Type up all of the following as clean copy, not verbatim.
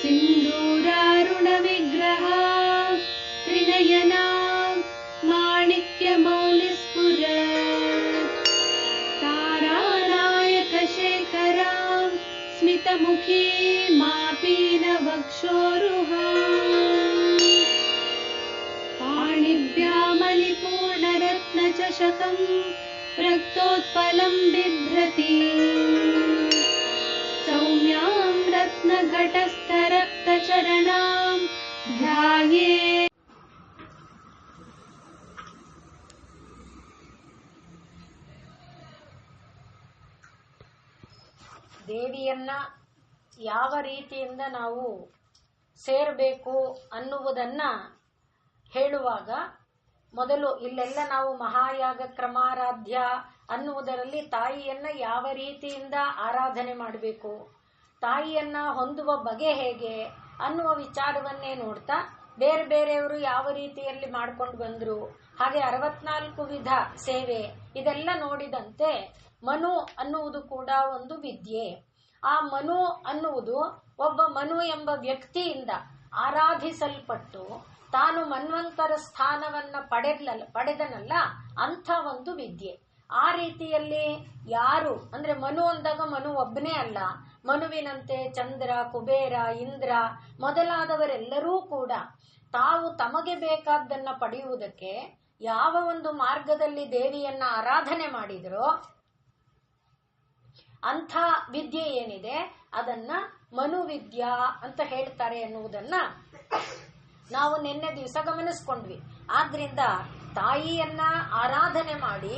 सिन्दूरारुणविग्रह त्रिनयना माणिक्यमौलिस्फुरत् तारानायकशेखरां स्मितमुखी मापीनवक्षोरुहाम् पाणिभ्यामलिपूर्णरत्नचषकं रक्तोत्पलं बिभ्रति सौम्यां रत्नघटस्थरक्तचरणां ध्यायेत्। ದೇವಿಯನ್ನ ಯಾವ ರೀತಿಯಿಂದ ನಾವು ಸೇರಬೇಕು ಅನ್ನುವುದನ್ನ ಹೇಳುವಾಗ ಮೊದಲು ಇಲ್ಲೆಲ್ಲ ನಾವು ಮಹಾಯಾಗ ಕ್ರಮಾರಾಧ್ಯ ಅನ್ನುವುದರಲ್ಲಿ ತಾಯಿಯನ್ನ ಯಾವ ರೀತಿಯಿಂದ ಆರಾಧನೆ ಮಾಡಬೇಕು, ತಾಯಿಯನ್ನ ಹೊಂದುವ ಬಗೆ ಹೇಗೆ ಅನ್ನುವ ವಿಚಾರವನ್ನೇ ನೋಡ್ತಾ ಬೇರೆ ಬೇರೆಯವರು ಯಾವ ರೀತಿಯಲ್ಲಿ ಮಾಡ್ಕೊಂಡು ಬಂದ್ರು, ಹಾಗೆ 64 ವಿಧ ಸೇವೆ ಇದೆಲ್ಲ ನೋಡಿದಂತೆ ಮನು ಅನ್ನುವುದು ಕೂಡ ಒಂದು ವಿದ್ಯೆ. ಆ ಮನು ಅನ್ನುವುದು ಒಬ್ಬ ಮನು ಎಂಬ ವ್ಯಕ್ತಿಯಿಂದ ಆರಾಧಿಸಲ್ಪಟ್ಟು ತಾನು ಮನ್ವಂತರ ಸ್ಥಾನವನ್ನ ಪಡೆದನಲ್ಲ ಅಂಥ ಒಂದು ವಿದ್ಯೆ. ಆ ರೀತಿಯಲ್ಲಿ ಯಾರು ಅಂದ್ರೆ ಮನು ಅಂದಾಗ ಮನು ಒಬ್ಬನೇ ಅಲ್ಲ, ಮನುವಿನಂತೆ ಚಂದ್ರ, ಕುಬೇರ, ಇಂದ್ರ ಮೊದಲಾದವರೆಲ್ಲರೂ ಕೂಡ ತಾವು ತಮಗೆ ಬೇಕಾದ್ದನ್ನ ಪಡೆಯುವುದಕ್ಕೆ ಯಾವ ಒಂದು ಮಾರ್ಗದಲ್ಲಿ ದೇವಿಯನ್ನ ಆರಾಧನೆ ಮಾಡಿದರೋ ಅಂಥ ವಿದ್ಯೆ ಏನಿದೆ ಅದನ್ನ ಮನುವಿದ್ಯಾ ಅಂತ ಹೇಳ್ತಾರೆ ಎನ್ನುವುದನ್ನ ನಾವು ನಿನ್ನೆ ದಿವಸ ಗಮನಿಸ್ಕೊಂಡ್ವಿ. ಆದ್ರಿಂದ ತಾಯಿಯನ್ನ ಆರಾಧನೆ ಮಾಡಿ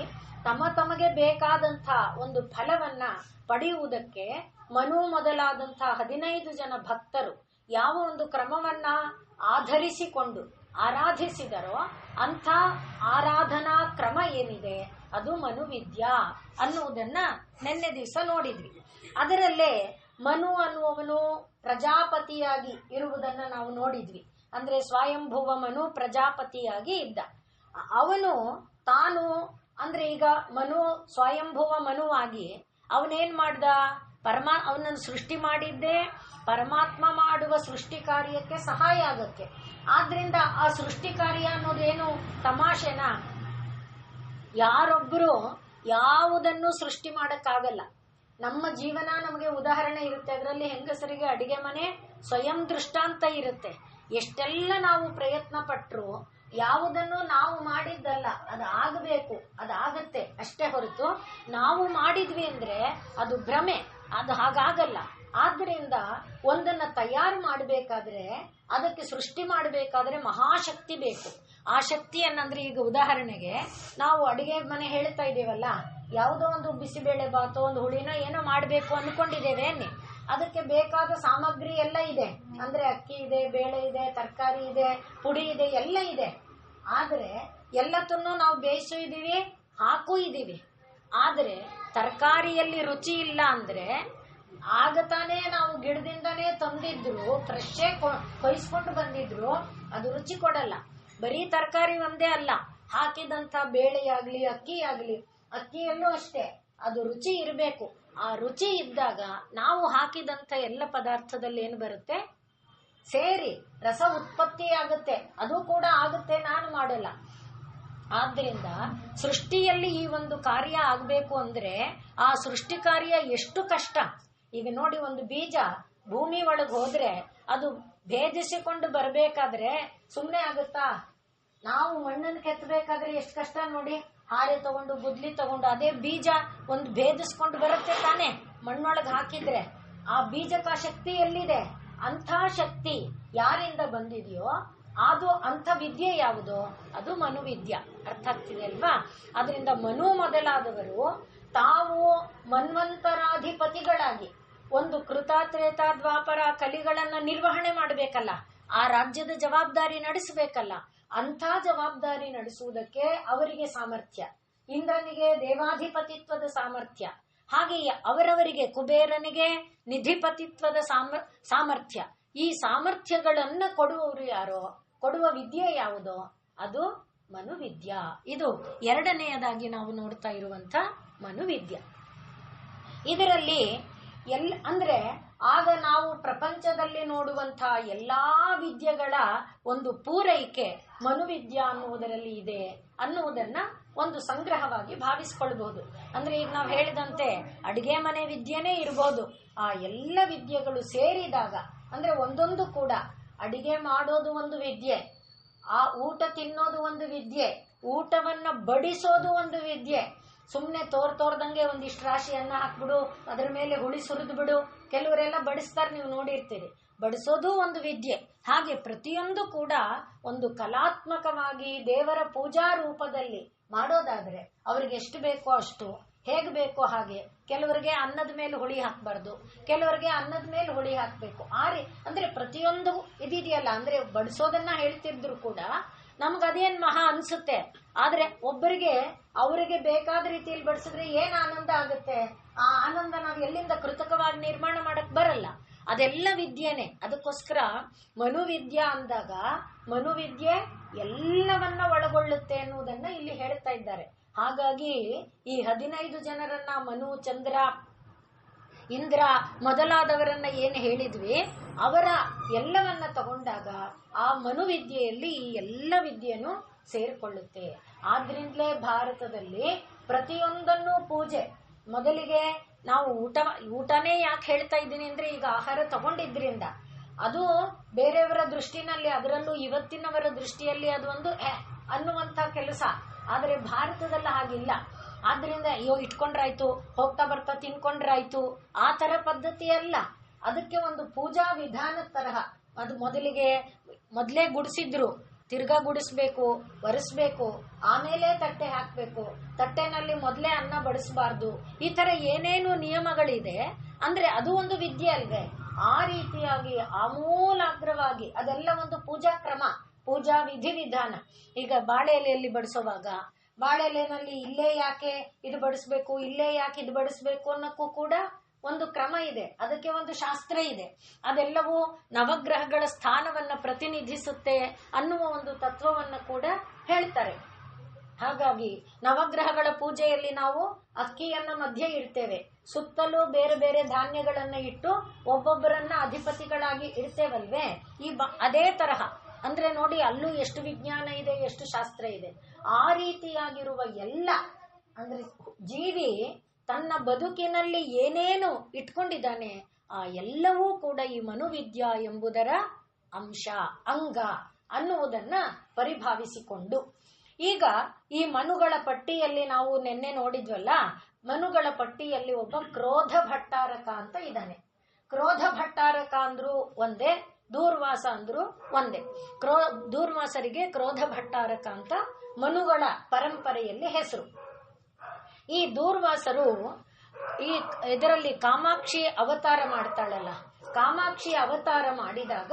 ತಮಗೆ ಬೇಕಾದಂಥ ಒಂದು ಫಲವನ್ನ ಪಡೆಯುವುದಕ್ಕೆ ಮನು ಮೊದಲಾದಂಥ 15 ಜನ ಭಕ್ತರು ಯಾವ ಒಂದು ಕ್ರಮವನ್ನ ಆಧರಿಸಿಕೊಂಡು ಆರಾಧಿಸಿದರೋ ಅಂಥ ಆರಾಧನಾ ಕ್ರಮ ಏನಿದೆ ಅದು ಮನುವಿದ್ಯಾ ಅನ್ನುವುದನ್ನ ನಿನ್ನೆ ದಿವಸ ನೋಡಿದ್ವಿ. ಅದರಲ್ಲೇ ಮನು ಅನ್ನುವವನು ಪ್ರಜಾಪತಿಯಾಗಿ ಇರುವುದನ್ನ ನಾವು ನೋಡಿದ್ವಿ. ಅಂದ್ರೆ ಸ್ವಯಂಭುವ ಮನು ಪ್ರಜಾಪತಿಯಾಗಿ ಇದ್ದ. ಅವನು ತಾನು ಅಂದ್ರೆ ಈಗ ಮನು ಸ್ವಯಂಭುವ ಮನುವಾಗಿ ಅವನೇನ್ ಮಾಡ್ದ, ಅವನನ್ನು ಸೃಷ್ಟಿ ಮಾಡಿದ್ದೇ ಪರಮಾತ್ಮ ಮಾಡುವ ಸೃಷ್ಟಿ ಕಾರ್ಯಕ್ಕೆ ಸಹಾಯ ಆಗಕ್ಕೆ. ಆದ್ರಿಂದ ಆ ಸೃಷ್ಟಿ ಕಾರ್ಯ ಅನ್ನೋದೇನು ತಮಾಷೆನಾ? ಯಾರೊಬ್ಬರು ಯಾವುದನ್ನು ಸೃಷ್ಟಿ ಮಾಡಕ್ಕಾಗಲ್ಲ. ನಮ್ಮ ಜೀವನ ನಮಗೆ ಉದಾಹರಣೆ ಇರುತ್ತೆ. ಅದರಲ್ಲಿ ಹೆಂಗಸರಿಗೆ ಅಡಿಗೆ ಮನೆ ಸ್ವಯಂ ದೃಷ್ಟಾಂತ ಇರುತ್ತೆ. ಎಷ್ಟೆಲ್ಲ ನಾವು ಪ್ರಯತ್ನ ಪಟ್ರು ಯಾವುದನ್ನು ನಾವು ಮಾಡಿದ್ದಲ್ಲ, ಅದು ಆಗಬೇಕು, ಅದಾಗತ್ತೆ ಅಷ್ಟೇ ಹೊರತು ನಾವು ಮಾಡಿದ್ವಿ ಅಂದ್ರೆ ಅದು ಭ್ರಮೆ, ಅದು ಹಾಗಾಗಲ್ಲ. ಆದ್ರಿಂದ ಒಂದನ್ನ ತಯಾರು ಮಾಡಬೇಕಾದ್ರೆ ಅದಕ್ಕೆ ಸೃಷ್ಟಿ ಮಾಡಬೇಕಾದ್ರೆ ಮಹಾಶಕ್ತಿ ಬೇಕು. ಆ ಶಕ್ತಿಯನ್ನಂದ್ರೆ ಈಗ ಉದಾಹರಣೆಗೆ ನಾವು ಅಡಿಗೆ ಮನೆ ಹೇಳ್ತಾ ಇದ್ದೇವಲ್ಲ, ಯಾವುದೋ ಒಂದು ಬಿಸಿಬೇಳೆ ಬಾತೋ ಒಂದು ಹುಳಿನೋ ಏನೋ ಮಾಡಬೇಕು ಅನ್ಕೊಂಡಿದ್ದೇವೆ ಅನ್ನಿ, ಅದಕ್ಕೆ ಬೇಕಾದ ಸಾಮಗ್ರಿ ಎಲ್ಲ ಇದೆ. ಅಂದ್ರೆ ಅಕ್ಕಿ ಇದೆ, ಬೇಳೆ ಇದೆ, ತರಕಾರಿ ಇದೆ, ಪುಡಿ ಇದೆ, ಎಲ್ಲ ಇದೆ. ಆದ್ರೆ ಎಲ್ಲತನ್ನು ನಾವು ಬೇಯಿಸೂ ಇದೀವಿ, ಹಾಕೂ ಇದೀವಿ. ಆದ್ರೆ ತರಕಾರಿಯಲ್ಲಿ ರುಚಿ ಇಲ್ಲ ಅಂದ್ರೆ ಆಗತಾನೆ ನಾವು ಗಿಡದಿಂದನೇ ತಂದಿದ್ರು, ಫ್ರೆಶೇ ಕೊಯ್ಸ್ಕೊಂಡು ಬಂದಿದ್ರು, ಅದು ರುಚಿ ಕೊಡಲ್ಲ. ಬರೀ ತರಕಾರಿ ಒಂದೇ ಅಲ್ಲ, ಹಾಕಿದಂತ ಬೇಳೆಯಾಗ್ಲಿ ಅಕ್ಕಿಯಲ್ಲೂ ಅಷ್ಟೇ ಅದು ರುಚಿ ಇರಬೇಕು. ಆ ರುಚಿ ಇದ್ದಾಗ ನಾವು ಹಾಕಿದಂತ ಎಲ್ಲ ಪದಾರ್ಥದಲ್ಲಿ ಏನು ಬರುತ್ತೆ, ಸೇರಿ ರಸ ಉತ್ಪತ್ತಿ ಆಗುತ್ತೆ. ಅದು ಕೂಡ ಆಗುತ್ತೆ, ನಾನು ಮಾಡಲ್ಲ. ಆದ್ರಿಂದ ಸೃಷ್ಟಿಯಲ್ಲಿ ಈ ಒಂದು ಕಾರ್ಯ ಆಗ್ಬೇಕು ಅಂದ್ರೆ ಆ ಸೃಷ್ಟಿ ಕಾರ್ಯ ಎಷ್ಟು ಕಷ್ಟ. ಈಗ ನೋಡಿ, ಒಂದು ಬೀಜ ಭೂಮಿ ಒಳಗೆ ಹೋದ್ರೆ ಅದು ಭೇದಿಸಿಕೊಂಡು ಬರ್ಬೇಕಾದ್ರೆ ಸುಮ್ನೆ ಆಗುತ್ತಾ? ನಾವು ಮಣ್ಣನ್ನು ಕೆತ್ತಬೇಕಾದ್ರೆ ಎಷ್ಟು ಕಷ್ಟ ನೋಡಿ. ಹಾರೆ ತಗೊಂಡು ಗುದ್ಲಿ ತಗೊಂಡು ಅದೇ ಬೀಜ ಒಂದು ಭೇದಿಸ್ಕೊಂಡು ಬರುತ್ತೆ ತಾನೆ ಮಣ್ಣೊಳಗೆ ಹಾಕಿದ್ರೆ. ಆ ಬೀಜಕ ಶಕ್ತಿ ಎಲ್ಲಿದೆ? ಅಂಥ ಶಕ್ತಿ ಯಾರಿಂದ ಬಂದಿದೆಯೋ ಅದು ಅಂಥ ವಿದ್ಯೆ ಯಾವುದು? ಅದು ಮನುವಿದ್ಯಾ. ಅರ್ಥ ಆಗ್ತಿದೆ ಅಲ್ವಾ? ಅದರಿಂದ ಮನು ಮೊದಲಾದವರು ತಾವು ಮನ್ವಂತರಾಧಿಪತಿಗಳಾಗಿ ಒಂದು ಕೃತ, ತ್ರೇತ, ದ್ವಾಪರ ಕಲಿಗಳನ್ನ ನಿರ್ವಹಣೆ ಮಾಡಬೇಕಲ್ಲ, ಆ ರಾಜ್ಯದ ಜವಾಬ್ದಾರಿ ನಡೆಸಬೇಕಲ್ಲ. ಅಂಥ ಜವಾಬ್ದಾರಿ ನಡೆಸುವುದಕ್ಕೆ ಅವರಿಗೆ ಸಾಮರ್ಥ್ಯ. ಇಂದ್ರನಿಗೆ ದೇವಾಧಿಪತಿತ್ವದ ಸಾಮರ್ಥ್ಯ, ಹಾಗೆಯೇ ಅವರವರಿಗೆ ಕುಬೇರನಿಗೆ ನಿಧಿಪತಿತ್ವದ ಸಾಮರ್ಥ್ಯ. ಈ ಸಾಮರ್ಥ್ಯಗಳನ್ನ ಕೊಡುವವರು ಯಾರೋ, ಕೊಡುವ ವಿದ್ಯೆ ಯಾವುದೋ ಅದು ಮನುವಿದ್ಯಾ. ಇದು ಎರಡನೆಯದಾಗಿ ನಾವು ನೋಡ್ತಾ ಇರುವಂತ ಮನುವಿದ್ಯಾ. ಇದರಲ್ಲಿ ಅಂದ್ರೆ ಆಗ ನಾವು ಪ್ರಪಂಚದಲ್ಲಿ ನೋಡುವಂತಹ ಎಲ್ಲಾ ವಿದ್ಯೆಗಳ ಒಂದು ಪೂರೈಕೆ ಮನುವಿದ್ಯಾ ಅನ್ನುವುದರಲ್ಲಿ ಇದೆ ಅನ್ನುವುದನ್ನ ಒಂದು ಸಂಗ್ರಹವಾಗಿ ಭಾವಿಸಿಕೊಳ್ಬಹುದು. ಅಂದ್ರೆ ಈಗ ನಾವು ಹೇಳಿದಂತೆ ಅಡಿಗೆ ಮನೆ ವಿದ್ಯೆನೇ ಇರಬಹುದು. ಆ ಎಲ್ಲ ವಿದ್ಯೆಗಳು ಸೇರಿದಾಗ ಅಂದ್ರೆ ಒಂದೊಂದು ಕೂಡ ಅಡಿಗೆ ಮಾಡೋದು ಒಂದು ವಿದ್ಯೆ, ಆ ಊಟ ತಿನ್ನೋದು ಒಂದು ವಿದ್ಯೆ, ಊಟವನ್ನ ಬಡಿಸೋದು ಒಂದು ವಿದ್ಯೆ. ಸುಮ್ನೆ ತೋರ್ದಂಗೆ ಒಂದಿಷ್ಟು ರಾಶಿ ಅನ್ನ ಹಾಕ್ಬಿಡು, ಅದರ ಮೇಲೆ ಹುಳಿ ಸುರಿದು ಬಿಡು, ಕೆಲವರೆಲ್ಲ ಬಡಿಸ್ತಾರೆ, ನೀವು ನೋಡಿರ್ತೀರಿ. ಬಡಿಸೋದು ಒಂದು ವಿದ್ಯೆ. ಹಾಗೆ ಪ್ರತಿಯೊಂದು ಕೂಡ ಒಂದು ಕಲಾತ್ಮಕವಾಗಿ ದೇವರ ಪೂಜಾ ರೂಪದಲ್ಲಿ ಮಾಡೋದಾದ್ರೆ ಅವ್ರಿಗೆ ಎಷ್ಟು ಬೇಕೋ ಅಷ್ಟು, ಹೇಗೆ ಬೇಕೋ ಹಾಗೆ. ಕೆಲವರಿಗೆ ಅನ್ನದ ಮೇಲೆ ಹುಳಿ ಹಾಕ್ಬಾರ್ದು, ಕೆಲವರಿಗೆ ಅನ್ನದ ಮೇಲೆ ಹುಳಿ ಹಾಕ್ಬೇಕು. ಅಂದ್ರೆ ಪ್ರತಿಯೊಂದು ಇದಿದೆಯಲ್ಲ, ಅಂದ್ರೆ ಬಡಿಸೋದನ್ನ ಹೇಳ್ತಿದ್ರು ಕೂಡ ನಮ್ಗದೇನ್ ಮಹಾ ಅನ್ಸುತ್ತೆ. ಆದ್ರೆ ಒಬ್ಬರಿಗೆ ಅವರಿಗೆ ಬೇಕಾದ ರೀತಿಯಲ್ಲಿ ಬಡಿಸಿದ್ರೆ ಏನ್ ಆನಂದ ಆಗುತ್ತೆ. ಆ ಆನಂದ ನಾವು ಎಲ್ಲಿಂದ ಕೃತಕವಾಗಿ ನಿರ್ಮಾಣ ಮಾಡಕ್ ಬರಲ್ಲ. ಅದೆಲ್ಲ ವಿದ್ಯೆನೆ. ಅದಕ್ಕೋಸ್ಕರ ಮನುವಿದ್ಯಾ ಅಂದಾಗ ಮನುವಿದ್ಯೆ ಎಲ್ಲವನ್ನ ಒಳಗೊಳ್ಳುತ್ತೆ ಅನ್ನುವುದನ್ನ ಇಲ್ಲಿ ಹೇಳ್ತಾ ಇದ್ದಾರೆ. ಹಾಗಾಗಿ ಈ 15 ಜನರನ್ನ ಮನು, ಚಂದ್ರ, ಇಂದ್ರ ಮೊದಲಾದವರನ್ನ ಏನು ಹೇಳಿದ್ವಿ, ಅವರ ಎಲ್ಲವನ್ನ ತಗೊಂಡಾಗ ಆ ಮನುವಿದ್ಯೆಯಲ್ಲಿ ಈ ಎಲ್ಲ ವಿದ್ಯೆಯನ್ನು ಸೇರಿಕೊಳ್ಳುತ್ತೆ. ಆದ್ರಿಂದಲೇ ಭಾರತದಲ್ಲಿ ಪ್ರತಿಯೊಂದನ್ನು ಪೂಜೆ. ಮೊದಲಿಗೆ ನಾವು ಊಟನೇ ಯಾಕೆ ಹೇಳ್ತಾ ಇದ್ದೀನಿ ಅಂದ್ರೆ, ಈಗ ಆಹಾರ ತಗೊಂಡಿದ್ರಿಂದ ಅದು ಬೇರೆಯವರ ದೃಷ್ಟಿನಲ್ಲಿ, ಅದರಲ್ಲೂ ಇವತ್ತಿನವರ ದೃಷ್ಟಿಯಲ್ಲಿ ಅದು ಒಂದು ಅನ್ನುವಂತ ಕೆಲಸ. ಆದ್ರೆ ಭಾರತದಲ್ಲಿ ಹಾಗಿಲ್ಲ. ಆದ್ರಿಂದ ಅಯ್ಯೋ ಇಟ್ಕೊಂಡ್ರಾಯ್ತು, ಹೋಗ್ತಾ ಬರ್ತಾ ತಿನ್ಕೊಂಡ್ರಾಯ್ತು, ಆ ತರ ಪದ್ಧತಿ ಅಲ್ಲ. ಅದಕ್ಕೆ ಒಂದು ಪೂಜಾ ವಿಧಾನದ ತರಹ. ಅದು ಮೊದಲೇ ಗುಡಿಸಿದ್ರು, ತಿರ್ಗಾ ಗುಡಿಸ್ಬೇಕು, ಒರೆಸ್ಬೇಕು, ಆಮೇಲೆ ತಟ್ಟೆ ಹಾಕ್ಬೇಕು, ತಟ್ಟೆನಲ್ಲಿ ಮೊದಲೇ ಅನ್ನ ಬಡಿಸಬಾರ್ದು. ಈ ತರ ಏನೇನು ನಿಯಮಗಳಿದೆ ಅಂದ್ರೆ ಅದು ಒಂದು ವಿದ್ಯೆ ಅಲ್ವೇ. ಆ ರೀತಿಯಾಗಿ ಆಮೂಲಾಗ್ರವಾಗಿ ಅದೆಲ್ಲ ಒಂದು ಪೂಜಾ ಕ್ರಮ, ಪೂಜಾ ವಿಧಿವಿಧಾನ. ಈಗ ಬಾಳೆ ಎಲೆಯಲ್ಲಿ ಬಡಿಸೋವಾಗ ಬಾಳೆ ಎಲೆನಲ್ಲಿ ಇಲ್ಲೇ ಯಾಕೆ ಇದು ಬಡಿಸ್ಬೇಕು, ಇಲ್ಲೇ ಯಾಕೆ ಇದು ಬಡಿಸ್ಬೇಕು ಅನ್ನೋಕ್ಕೂ ಕೂಡ ಒಂದು ಕ್ರಮ ಇದೆ, ಅದಕ್ಕೆ ಒಂದು ಶಾಸ್ತ್ರ ಇದೆ. ಅದೆಲ್ಲವೂ ನವಗ್ರಹಗಳ ಸ್ಥಾನವನ್ನ ಪ್ರತಿನಿಧಿಸುತ್ತೆ ಅನ್ನುವ ಒಂದು ತತ್ವವನ್ನು ಕೂಡ ಹೇಳ್ತಾರೆ. ಹಾಗಾಗಿ ನವಗ್ರಹಗಳ ಪೂಜೆಯಲ್ಲಿ ನಾವು ಅಕ್ಕಿಯನ್ನ ಮಧ್ಯೆ ಇಡ್ತೇವೆ, ಸುತ್ತಲೂ ಬೇರೆ ಬೇರೆ ಧಾನ್ಯಗಳನ್ನ ಇಟ್ಟು ಒಬ್ಬೊಬ್ಬರನ್ನ ಅಧಿಪತಿಗಳಾಗಿ ಇಡ್ತೇವಲ್ವೇ. ಅದೇ ತರಹ ಅಂದ್ರೆ ನೋಡಿ, ಅಲ್ಲೂ ಎಷ್ಟು ವಿಜ್ಞಾನ ಇದೆ, ಎಷ್ಟು ಶಾಸ್ತ್ರ ಇದೆ. ಆ ರೀತಿಯಾಗಿರುವ ಎಲ್ಲ ಅಂದ್ರೆ ಜೀವಿ ತನ್ನ ಬದುಕಿನಲ್ಲಿ ಏನೇನು ಇಟ್ಕೊಂಡಿದ್ದಾನೆ ಆ ಎಲ್ಲವೂ ಕೂಡ ಈ ಮನುವಿದ್ಯಾ ಎಂಬುದರ ಅಂಶ, ಅಂಗ ಅನ್ನುವುದನ್ನ ಪರಿಭಾವಿಸಿಕೊಂಡು, ಈಗ ಈ ಮನುಗಳ ಪಟ್ಟಿಯಲ್ಲಿ ನಾವು ನಿನ್ನೆ ನೋಡಿದ್ವಲ್ಲ, ಮನುಗಳ ಪಟ್ಟಿಯಲ್ಲಿ ಒಬ್ಬ ಕ್ರೋಧ ಭಟ್ಟಾರಕ ಅಂತ ಇದ್ದಾನೆ. ಕ್ರೋಧ ಭಟ್ಟಾರಕ ಅಂದ್ರು ಒಂದೇ, ದೂರ್ವಾಸ ಅಂದ್ರು ಒಂದೇ. ದೂರ್ವಾಸರಿಗೆ ಕ್ರೋಧ ಭಟ್ಟಾರಕ ಅಂತ ಮನುಗಳ ಪರಂಪರೆಯಲ್ಲಿ ಹೆಸರು. ಈ ದೂರ್ವಾಸರು ಇದರಲ್ಲಿ ಕಾಮಾಕ್ಷಿ ಅವತಾರ ಮಾಡ್ತಾಳಲ್ಲ, ಕಾಮಾಕ್ಷಿ ಅವತಾರ ಮಾಡಿದಾಗ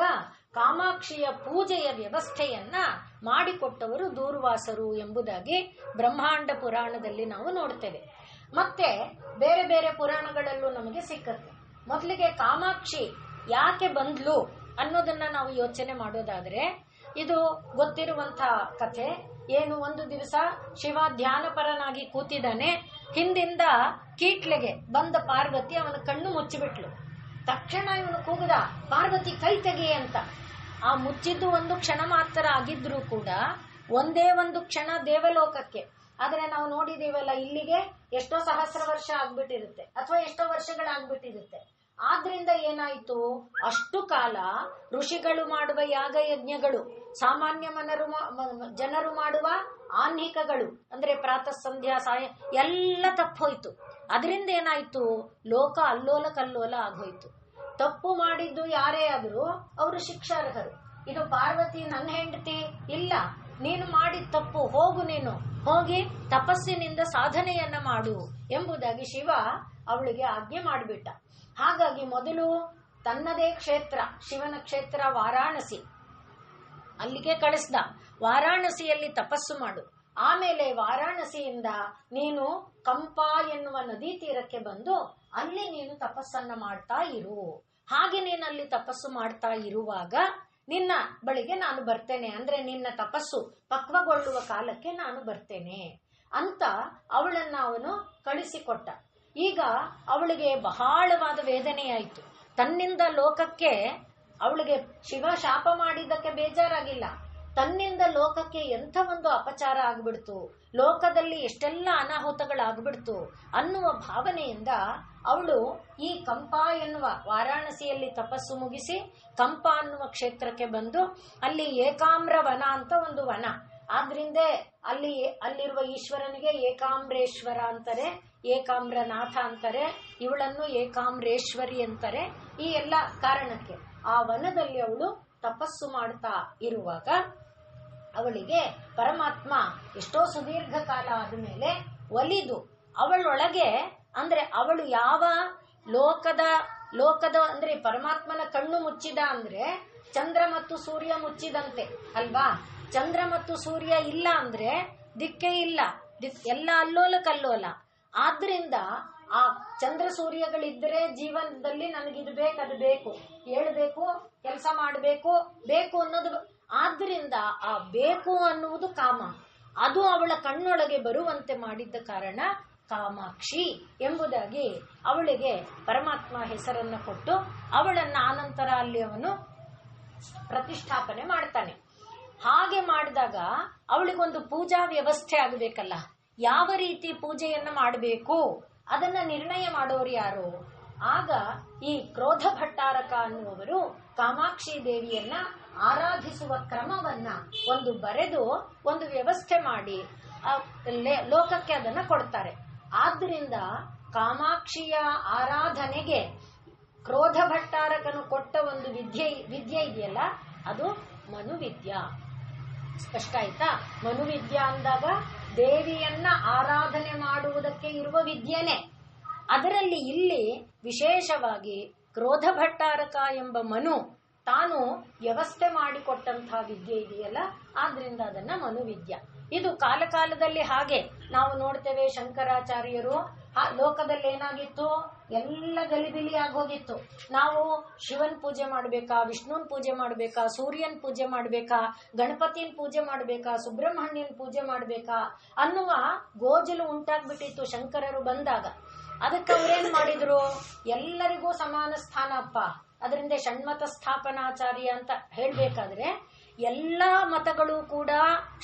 ಕಾಮಾಕ್ಷಿಯ ಪೂಜೆಯ ವ್ಯವಸ್ಥೆಯನ್ನ ಮಾಡಿಕೊಟ್ಟವರು ದೂರ್ವಾಸರು ಎಂಬುದಾಗಿ ಬ್ರಹ್ಮಾಂಡ ಪುರಾಣದಲ್ಲಿ ನಾವು ನೋಡ್ತೇವೆ. ಮತ್ತೆ ಬೇರೆ ಬೇರೆ ಪುರಾಣಗಳಲ್ಲೂ ನಮಗೆ ಸಿಕ್ಕತ್ತೆ. ಮೊದಲಿಗೆ ಕಾಮಾಕ್ಷಿ ಯಾಕೆ ಬಂದ್ಲು ಅನ್ನೋದನ್ನ ನಾವು ಯೋಚನೆ ಮಾಡೋದಾದ್ರೆ, ಇದು ಗೊತ್ತಿರುವಂತಹ ಕಥೆ. ಏನು, ಒಂದು ದಿವಸ ಶಿವ ಧ್ಯಾನಪರನಾಗಿ ಕೂತಿದ್ದಾನೆ. ಹಿಂದಿಂದ ಕೀಟ್ಲೆಗೆ ಬಂದ ಪಾರ್ವತಿ ಅವನ ಕಣ್ಣು ಮುಚ್ಚಿಬಿಟ್ಲು. ತಕ್ಷಣ ಇವನು ಕೂಗದ, ಪಾರ್ವತಿ ಕೈ ತೆಗೆಯೇ ಅಂತ. ಆ ಮುಚ್ಚಿದ್ದು ಒಂದು ಕ್ಷಣ ಮಾತ್ರ ಆಗಿದ್ರೂ ಕೂಡ ಒಂದೇ ಒಂದು ಕ್ಷಣ ದೇವಲೋಕಕ್ಕೆ. ಆದ್ರೆ ನಾವು ನೋಡಿದೀವಲ್ಲ, ಇಲ್ಲಿಗೆ ಎಷ್ಟೋ ಸಹಸ್ರ ವರ್ಷ ಆಗ್ಬಿಟ್ಟಿರುತ್ತೆ ಅಥವಾ ಎಷ್ಟೋ ವರ್ಷಗಳಾಗ್ಬಿಟ್ಟಿರುತ್ತೆ. ಆದ್ರಿಂದ ಏನಾಯ್ತು, ಅಷ್ಟು ಕಾಲ ಋಷಿಗಳು ಮಾಡುವ ಯಾಗ ಯಜ್ಞಗಳು, ಸಾಮಾನ್ಯ ಜನರು ಮಾಡುವ ಆಹ್ನಿಕಗಳು ಅಂದ್ರೆ ಪ್ರಾತಃ ಸಂಧ್ಯಾ ಸಾಯ ಎಲ್ಲ ತಪ್ಪೋಯ್ತು. ಅದರಿಂದ ಏನಾಯ್ತು, ಲೋಕ ಅಲ್ಲೋಲ ಕಲ್ಲೋಲ ಆಗೋಯ್ತು. ತಪ್ಪು ಮಾಡಿದ್ದು ಯಾರೇ ಆದ್ರೂ ಅವರು ಶಿಕ್ಷಾರ್ಹರು. ಇದು ಪಾರ್ವತಿ ನನ್ನ ಹೆಂಡತಿ ಇಲ್ಲ, ನೀನು ಮಾಡಿದ ತಪ್ಪು, ಹೋಗು, ನೀನು ಹೋಗಿ ತಪಸ್ಸಿನಿಂದ ಸಾಧನೆಯನ್ನ ಮಾಡು ಎಂಬುದಾಗಿ ಶಿವ ಅವಳಿಗೆ ಆಜ್ಞೆ ಮಾಡಿಬಿಟ್ಟ. ಹಾಗಾಗಿ ಮೊದಲು ತನ್ನದೇ ಕ್ಷೇತ್ರ, ಶಿವನ ಕ್ಷೇತ್ರ ವಾರಾಣಸಿ, ಅಲ್ಲಿಗೆ ಕಳಿಸ್ದ. ವಾರಾಣಸಿಯಲ್ಲಿ ತಪಸ್ಸು ಮಾಡು. ಆಮೇಲೆ ವಾರಾಣಸಿಯಿಂದ ನೀನು ಕಂಪಾ ಎನ್ನುವ ನದಿ ತೀರಕ್ಕೆ ಬಂದು ಅಲ್ಲಿ ನೀನು ತಪಸ್ಸನ್ನ ಮಾಡ್ತಾ ಇರು. ಹಾಗೆ ನೀನು ಅಲ್ಲಿ ತಪಸ್ಸು ಮಾಡ್ತಾ ಇರುವಾಗ ನಿನ್ನ ಬಳಿಗೆ ನಾನು ಬರ್ತೇನೆ, ಅಂದ್ರೆ ನಿನ್ನ ತಪಸ್ಸು ಪಕ್ವಗೊಳ್ಳುವ ಕಾಲಕ್ಕೆ ನಾನು ಬರ್ತೇನೆ ಅಂತ ಅವಳನ್ನ ಅವನು ಕಳಿಸಿಕೊಟ್ಟ. ಈಗ ಅವಳಿಗೆ ಬಹಳವಾದ ವೇದನೆಯಾಯಿತು. ತನ್ನಿಂದ ಲೋಕಕ್ಕೆ ಅವಳಿಗೆ ಶಿವ ಶಾಪ ಮಾಡಿದ್ದಕ್ಕೆ ಬೇಜಾರಾಗಿಲ್ಲ. ತನ್ನಿಂದ ಲೋಕಕ್ಕೆ ಎಂಥ ಒಂದು ಅಪಚಾರ ಆಗ್ಬಿಡ್ತು, ಲೋಕದಲ್ಲಿ ಎಷ್ಟೆಲ್ಲ ಅನಾಹುತಗಳಾಗ್ಬಿಡ್ತು ಅನ್ನುವ ಭಾವನೆಯಿಂದ ಅವಳು ಈ ಕಂಪ ಎನ್ನುವ ವಾರಾಣಸಿಯಲ್ಲಿ ತಪಸ್ಸು ಮುಗಿಸಿ ಕಂಪ ಅನ್ನುವ ಕ್ಷೇತ್ರಕ್ಕೆ ಬಂದು ಅಲ್ಲಿ ಏಕಾಮ್ರ ವನ ಅಂತ ಒಂದು ವನ, ಆದ್ರಿಂದ ಅಲ್ಲಿರುವ ಈಶ್ವರನಿಗೆ ಏಕಾಮ್ರೇಶ್ವರ ಅಂತಾರೆ, ಏಕಾಮ್ರನಾಥ ಅಂತಾರೆ, ಇವಳನ್ನು ಏಕಾಮ್ರೇಶ್ವರಿ ಅಂತಾರೆ. ಈ ಎಲ್ಲ ಕಾರಣಕ್ಕೆ ಆ ವನದಲ್ಲಿ ಅವಳು ತಪಸ್ಸು ಮಾಡ್ತಾ ಇರುವಾಗ ಅವಳಿಗೆ ಪರಮಾತ್ಮ ಎಷ್ಟೋ ಸುದೀರ್ಘ ಕಾಲ ಆದ್ಮೇಲೆ ಒಲಿದು ಅವಳೊಳಗೆ, ಅಂದ್ರೆ ಅವಳು ಯಾವ ಲೋಕದ ಅಂದ್ರೆ ಪರಮಾತ್ಮನ ಕಣ್ಣು ಮುಚ್ಚಿದ ಅಂದ್ರೆ ಚಂದ್ರ ಮತ್ತು ಸೂರ್ಯ ಮುಚ್ಚಿದಂತೆ ಅಲ್ವಾ. ಚಂದ್ರ ಮತ್ತು ಸೂರ್ಯ ಇಲ್ಲ ಅಂದ್ರೆ ದಿಕ್ಕೇ ಇಲ್ಲ, ಎಲ್ಲ ಅಲ್ಲೋಲ ಕಲ್ಲೋಲ. ಆದ್ರಿಂದ ಆ ಚಂದ್ರ ಸೂರ್ಯಗಳಿದ್ರೆ ಜೀವನದಲ್ಲಿ ನನಗಿದು ಬೇಕು ಅದು ಬೇಕು, ಹೇಳ್ಬೇಕು, ಕೆಲಸ ಮಾಡಬೇಕು, ಬೇಕು ಅನ್ನೋದು. ಆದ್ರಿಂದ ಆ ಬೇಕು ಅನ್ನುವುದು ಕಾಮ, ಅದು ಅವಳ ಕಣ್ಣೊಳಗೆ ಬರುವಂತೆ ಮಾಡಿದ್ದ ಕಾರಣ ಕಾಮಾಕ್ಷಿ ಎಂಬುದಾಗಿ ಅವಳಿಗೆ ಪರಮಾತ್ಮ ಹೆಸರನ್ನ ಕೊಟ್ಟು ಅವಳನ್ನ ಆನಂತರ ಅಲ್ಲಿ ಅವನು ಪ್ರತಿಷ್ಠಾಪನೆ ಮಾಡ್ತಾನೆ. ಹಾಗೆ ಮಾಡಿದಾಗ ಅವಳಿಗೊಂದು ಪೂಜಾ ವ್ಯವಸ್ಥೆ ಆಗಬೇಕಲ್ಲ, ಯಾವ ರೀತಿ ಪೂಜೆಯನ್ನ ಮಾಡಬೇಕು ಅದನ್ನ ನಿರ್ಣಯ ಮಾಡೋರು ಯಾರು? ಆಗ ಈ ಕ್ರೋಧ ಭಟ್ಟಾರಕ ಅನ್ನುವರು ಕಾಮಾಕ್ಷಿ ದೇವಿಯನ್ನ ಆರಾಧಿಸುವ ಕ್ರಮವನ್ನ ಒಂದು ಬರೆದು ಒಂದು ವ್ಯವಸ್ಥೆ ಮಾಡಿ ಲೋಕಕ್ಕೆ ಅದನ್ನ ಕೊಡ್ತಾರೆ. ಆದ್ರಿಂದ ಕಾಮಾಕ್ಷಿಯ ಆರಾಧನೆಗೆ ಕ್ರೋಧ ಭಟ್ಟಾರಕನು ಕೊಟ್ಟ ಒಂದು ವಿದ್ಯೆ ಇದೆಯಲ್ಲ, ಅದು ಮನುವಿದ್ಯಾ. ಸ್ಪಷ್ಟ ಆಯ್ತಾ? ಮನುವಿದ್ಯಾ ಅಂದಾಗ ದೇವಿಯನ್ನ ಆರಾಧನೆ ಮಾಡುವುದಕ್ಕೆ ಇರುವ ವಿದ್ಯೆನೆ. ಅದರಲ್ಲಿ ಇಲ್ಲಿ ವಿಶೇಷವಾಗಿ ಕ್ರೋಧ ಭಟ್ಟಾರಕ ಎಂಬ ಮನು ತಾನು ವ್ಯವಸ್ಥೆ ಮಾಡಿಕೊಟ್ಟಂತಹ ವಿದ್ಯೆ ಇದೆಯಲ್ಲ, ಆದ್ರಿಂದ ಅದನ್ನ ಮನುವಿದ್ಯಾ. ಇದು ಕಾಲಕಾಲದಲ್ಲಿ ಹಾಗೆ ನಾವು ನೋಡ್ತೇವೆ. ಶಂಕರಾಚಾರ್ಯರು ಲೋಕದಲ್ಲಿ ಏನಾಗಿತ್ತು, ಎಲ್ಲ ಗಲಿಬಿಲಿ ಆಗೋಗಿತ್ತು. ನಾವು ಶಿವನ್ ಪೂಜೆ ಮಾಡ್ಬೇಕಾ, ವಿಷ್ಣುನ್ ಪೂಜೆ ಮಾಡ್ಬೇಕಾ, ಸೂರ್ಯನ್ ಪೂಜೆ ಮಾಡ್ಬೇಕಾ, ಗಣಪತಿನ್ ಪೂಜೆ ಮಾಡ್ಬೇಕಾ, ಸುಬ್ರಹ್ಮಣ್ಯನ್ ಪೂಜೆ ಮಾಡ್ಬೇಕಾ ಅನ್ನುವ ಗೋಜಲು ಉಂಟಾಗ್ಬಿಟ್ಟಿತ್ತು ಶಂಕರರು ಬಂದಾಗ. ಅದಕ್ಕೆ ಅವ್ರೇನ್ ಮಾಡಿದ್ರು, ಎಲ್ಲರಿಗೂ ಸಮಾನ ಸ್ಥಾನ ಅಪ್ಪ, ಅದರಿಂದ ಷಣ್ಮತ ಸ್ಥಾಪನಾಚಾರ್ಯ ಅಂತ ಹೇಳ್ಬೇಕಾದ್ರೆ ಎಲ್ಲಾ ಮತಗಳು ಕೂಡ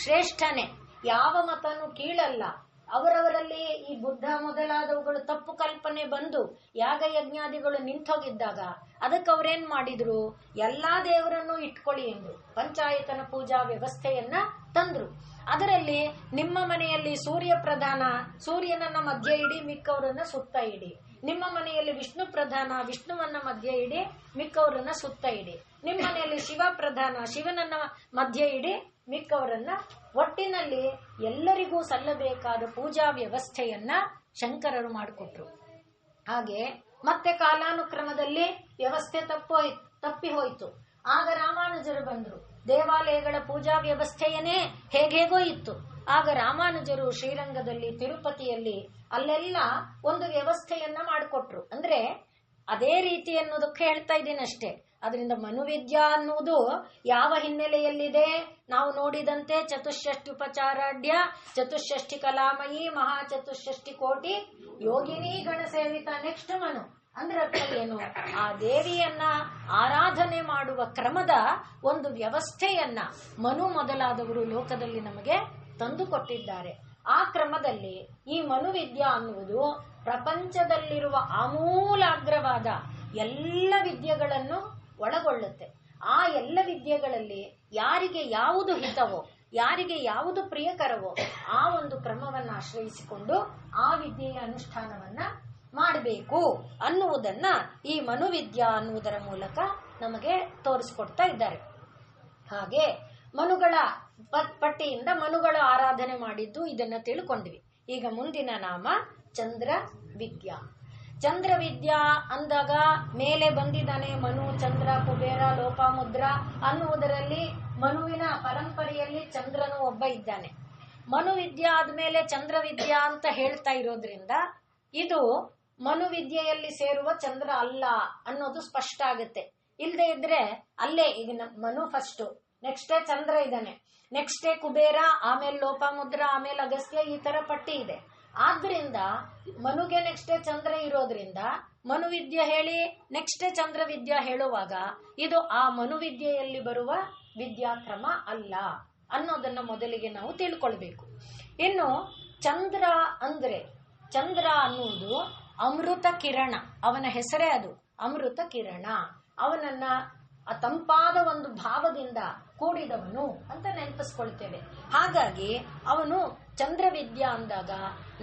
ಶ್ರೇಷ್ಠನೇ, ಯಾವ ಮತನೂ ಕೀಳಲ್ಲ. ಅವರವರಲ್ಲಿ ಈ ಬುದ್ಧ ಮೊದಲಾದವುಗಳು ತಪ್ಪು ಕಲ್ಪನೆ ಬಂದು ಯಾಗ ಯಜ್ಞಾದಿಗಳು ನಿಂತೋಗಿದ್ದಾಗ ಅದಕ್ಕೆ ಅವ್ರೇನ್ ಮಾಡಿದ್ರು, ಎಲ್ಲಾ ದೇವರನ್ನು ಇಟ್ಕೊಳ್ಳಿ ಎಂದು ಪಂಚಾಯತನ ಪೂಜಾ ವ್ಯವಸ್ಥೆಯನ್ನ ತಂದ್ರು. ಅದರಲ್ಲಿ ನಿಮ್ಮ ಮನೆಯಲ್ಲಿ ಸೂರ್ಯ ಪ್ರಧಾನ, ಸೂರ್ಯನನ್ನ ಮಧ್ಯ ಇಡಿ, ಮಿಕ್ಕವರನ್ನ ಸುತ್ತ ಇಡಿ. ನಿಮ್ಮ ಮನೆಯಲ್ಲಿ ವಿಷ್ಣು ಪ್ರಧಾನ, ವಿಷ್ಣುವನ್ನ ಮಧ್ಯ ಇಡಿ, ಮಿಕ್ಕವರನ್ನ ಸುತ್ತ ಇಡಿ. ನಿಮ್ಮ ಮನೆಯಲ್ಲಿ ಶಿವ ಪ್ರಧಾನ, ಶಿವನನ್ನ ಮಧ್ಯ ಇಡಿ, ಮಿಕ್ಕವರನ್ನ. ಒಟ್ಟಿನಲ್ಲಿ ಎಲ್ಲರಿಗೂ ಸಲ್ಲಬೇಕಾದ ಪೂಜಾ ವ್ಯವಸ್ಥೆಯನ್ನ ಶಂಕರರು ಮಾಡಿಕೊಟ್ರು. ಹಾಗೆ ಮತ್ತೆ ಕಾಲಾನುಕ್ರಮದಲ್ಲಿ ವ್ಯವಸ್ಥೆ ತಪ್ಪಿ ಹೋಯಿತು. ಆಗ ರಾಮಾನುಜರು ಬಂದ್ರು. ದೇವಾಲಯಗಳ ಪೂಜಾ ವ್ಯವಸ್ಥೆಯನ್ನೇ ಹೇಗೇಗೋ ಇತ್ತು. ಆಗ ರಾಮಾನುಜರು ಶ್ರೀರಂಗದಲ್ಲಿ, ತಿರುಪತಿಯಲ್ಲಿ ಅಲ್ಲೆಲ್ಲ ಒಂದು ವ್ಯವಸ್ಥೆಯನ್ನ ಮಾಡಿಕೊಟ್ರು. ಅಂದ್ರೆ ಅದೇ ರೀತಿ ಅನ್ನೋದಕ್ಕೆ ಹೇಳ್ತಾ ಇದ್ದೀನಿ ಅಷ್ಟೇ. ಅದರಿಂದ ಮನುವಿದ್ಯಾ ಅನ್ನುವುದು ಯಾವ ಹಿನ್ನೆಲೆಯಲ್ಲಿದೆ? ನಾವು ನೋಡಿದಂತೆ ಚತುಷ್ಷಷ್ಟಿ ಉಪಚಾರಾಢ್ಯ, ಚತುಷ್ಷಷ್ಟಿ ಕಲಾಮಯಿ, ಮಹಾಚತುಷ್ಷಷ್ಟಿ ಕೋಟಿ ಯೋಗಿನಿ ಗಣ ಸೇವಿತ. ನೆಕ್ಸ್ಟ್ ಮನು ಅಂದ್ರೆ ಅರ್ಥ ಏನು? ಆ ದೇವಿಯನ್ನ ಆರಾಧನೆ ಮಾಡುವ ಕ್ರಮದ ಒಂದು ವ್ಯವಸ್ಥೆಯನ್ನ ಮನು ಮೊದಲಾದವರು ಲೋಕದಲ್ಲಿ ನಮಗೆ ತಂದು ಕೊಟ್ಟಿದ್ದಾರೆ. ಆ ಕ್ರಮದಲ್ಲಿ ಈ ಮನುವಿದ್ಯಾ ಅನ್ನುವುದು ಪ್ರಪಂಚದಲ್ಲಿರುವ ಆಮೂಲಾಗ್ರವಾದ ಎಲ್ಲ ವಿದ್ಯೆಗಳನ್ನು ಒಳಗೊಳ್ಳುತ್ತೆ. ಆ ಎಲ್ಲ ವಿದ್ಯೆಗಳಲ್ಲಿ ಯಾರಿಗೆ ಯಾವುದು ಹಿತವೋ, ಯಾರಿಗೆ ಯಾವುದು ಪ್ರಿಯಕರವೋ ಆ ಒಂದು ಕ್ರಮವನ್ನು ಆಶ್ರಯಿಸಿಕೊಂಡು ಆ ವಿದ್ಯೆಯ ಅನುಷ್ಠಾನವನ್ನ ಮಾಡಬೇಕು ಅನ್ನುವುದನ್ನ ಈ ಮನುವಿದ್ಯಾ ಅನ್ನುವುದರ ಮೂಲಕ ನಮಗೆ ತೋರಿಸ್ಕೊಡ್ತಾ ಇದ್ದಾರೆ. ಹಾಗೆ ಮನುಗಳ ಪಟ್ಟಿಯಿಂದ ಮನುಗಳ ಆರಾಧನೆ ಮಾಡಿದ್ದು ಇದನ್ನ ತಿಳ್ಕೊಂಡ್ವಿ. ಈಗ ಮುಂದಿನ ನಾಮ ಚಂದ್ರ ವಿದ್ಯಾ. ಚಂದ್ರ ವಿದ್ಯಾ ಅಂದಾಗ ಮೇಲೆ ಬಂದಿದ್ದಾನೆ ಮನು, ಚಂದ್ರ, ಕುಬೇರ, ಲೋಪಾಮುದ್ರ ಅನ್ನುವುದರಲ್ಲಿ ಮನುವಿನ ಪರಂಪರೆಯಲ್ಲಿ ಚಂದ್ರನು ಒಬ್ಬ ಇದ್ದಾನೆ. ಮನುವಿದ್ಯಾ ಆದ್ಮೇಲೆ ಚಂದ್ರ ವಿದ್ಯಾ ಅಂತ ಹೇಳ್ತಾ ಇರೋದ್ರಿಂದ ಇದು ಮನುವಿದ್ಯೆಯಲ್ಲಿ ಸೇರುವ ಚಂದ್ರ ಅಲ್ಲ ಅನ್ನೋದು ಸ್ಪಷ್ಟ ಆಗುತ್ತೆ. ಇಲ್ಲದೆ ಇದ್ರೆ ಅಲ್ಲೇ ಈಗ ಮನು ಫಸ್ಟ್, ನೆಕ್ಸ್ಟೇ ಚಂದ್ರ ಇದ್ದಾನೆ, ನೆಕ್ಸ್ಟೇ ಕುಬೇರ, ಆಮೇಲೆ ಲೋಪಾಮುದ್ರ, ಆಮೇಲೆ ಅಗಸ್ತ್ಯ, ಈ ತರ ಪಟ್ಟಿ ಇದೆ. ಆದ್ರಿಂದ ಮನುಗೆ ನೆಕ್ಸ್ಟ್ ಚಂದ್ರ ಇರೋದ್ರಿಂದ ಮನುವಿದ್ಯೆ ಹೇಳಿ ನೆಕ್ಸ್ಟ್ ಚಂದ್ರವಿದ್ಯಾ ಹೇಳುವಾಗ ಇದು ಆ ಮನುವಿದ್ಯೆಯಲ್ಲಿ ಬರುವ ವಿದ್ಯಾಕ್ರಮ ಅಲ್ಲ ಅನ್ನೋದನ್ನ ಮೊದಲಿಗೆ ನಾವು ತಿಳ್ಕೊಳ್ಬೇಕು. ಇನ್ನು ಚಂದ್ರ ಅಂದ್ರೆ, ಚಂದ್ರ ಅನ್ನುವುದು ಅಮೃತ ಕಿರಣ, ಅವನ ಹೆಸರೇ ಅದು ಅಮೃತ ಕಿರಣ. ಅವನನ್ನ ಆ ತಂಪಾದ ಒಂದು ಭಾವದಿಂದ ಕೂಡಿದವನು ಅಂತ ನೆನಪಿಸ್ಕೊಳ್ತೇವೆ. ಹಾಗಾಗಿ ಅವನು ಚಂದ್ರವಿದ್ಯಾ ಅಂದಾಗ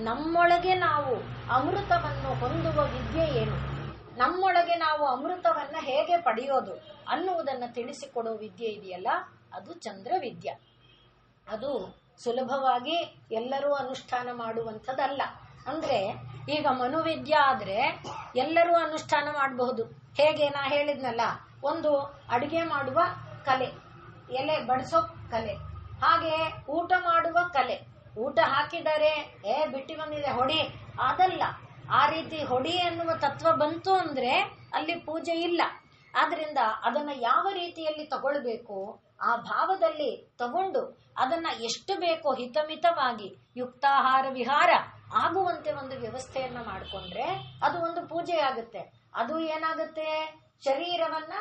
ನಮ್ಮೊಳಗೆ ನಾವು ಅಮೃತವನ್ನು ಹೊಂದುವ ವಿದ್ಯೆ ಏನು, ನಮ್ಮೊಳಗೆ ನಾವು ಅಮೃತವನ್ನ ಹೇಗೆ ಪಡೆಯೋದು ಅನ್ನುವುದನ್ನು ತಿಳಿಸಿಕೊಡೋ ವಿದ್ಯೆ ಇದೆಯಲ್ಲ, ಅದು ಚಂದ್ರವಿದ್ಯಾ. ಅದು ಸುಲಭವಾಗಿ ಎಲ್ಲರೂ ಅನುಷ್ಠಾನ ಮಾಡುವಂಥದ್ದಲ್ಲ. ಅಂದ್ರೆ ಈಗ ಮನುವಿದ್ಯಾ ಆದ್ರೆ ಎಲ್ಲರೂ ಅನುಷ್ಠಾನ ಮಾಡಬಹುದು. ಹೇಗೆ ನಾ ಹೇಳಿದ್ನಲ್ಲ, ಒಂದು ಅಡಿಗೆ ಮಾಡುವ ಕಲೆ, ಎಲೆ ಬಡಿಸೋ ಕಲೆ, ಹಾಗೆ ಊಟ ಮಾಡುವ ಕಲೆ. ಊಟ ಹಾಕಿದರೆ ಬಿಟ್ಟು ಬಂದಿದೆ ಹೊಡಿ, ಅದಲ್ಲ. ಆ ರೀತಿ ಹೊಡಿ ಎನ್ನುವ ತತ್ವ ಬಂತು ಅಂದ್ರೆ ಅಲ್ಲಿ ಪೂಜೆ ಇಲ್ಲ. ಆದ್ರಿಂದ ಅದನ್ನ ಯಾವ ರೀತಿಯಲ್ಲಿ ತಗೊಳ್ಬೇಕು, ಆ ಭಾವದಲ್ಲಿ ತಗೊಂಡು ಅದನ್ನ ಎಷ್ಟು ಬೇಕೋ ಹಿತಮಿತವಾಗಿ ಯುಕ್ತಾಹಾರ ವಿಹಾರ ಆಗುವಂತೆ ಒಂದು ವ್ಯವಸ್ಥೆಯನ್ನ ಮಾಡಿಕೊಂಡ್ರೆ ಅದು ಒಂದು ಪೂಜೆ ಆಗುತ್ತೆ. ಅದು ಏನಾಗುತ್ತೆ, ಶರೀರವನ್ನ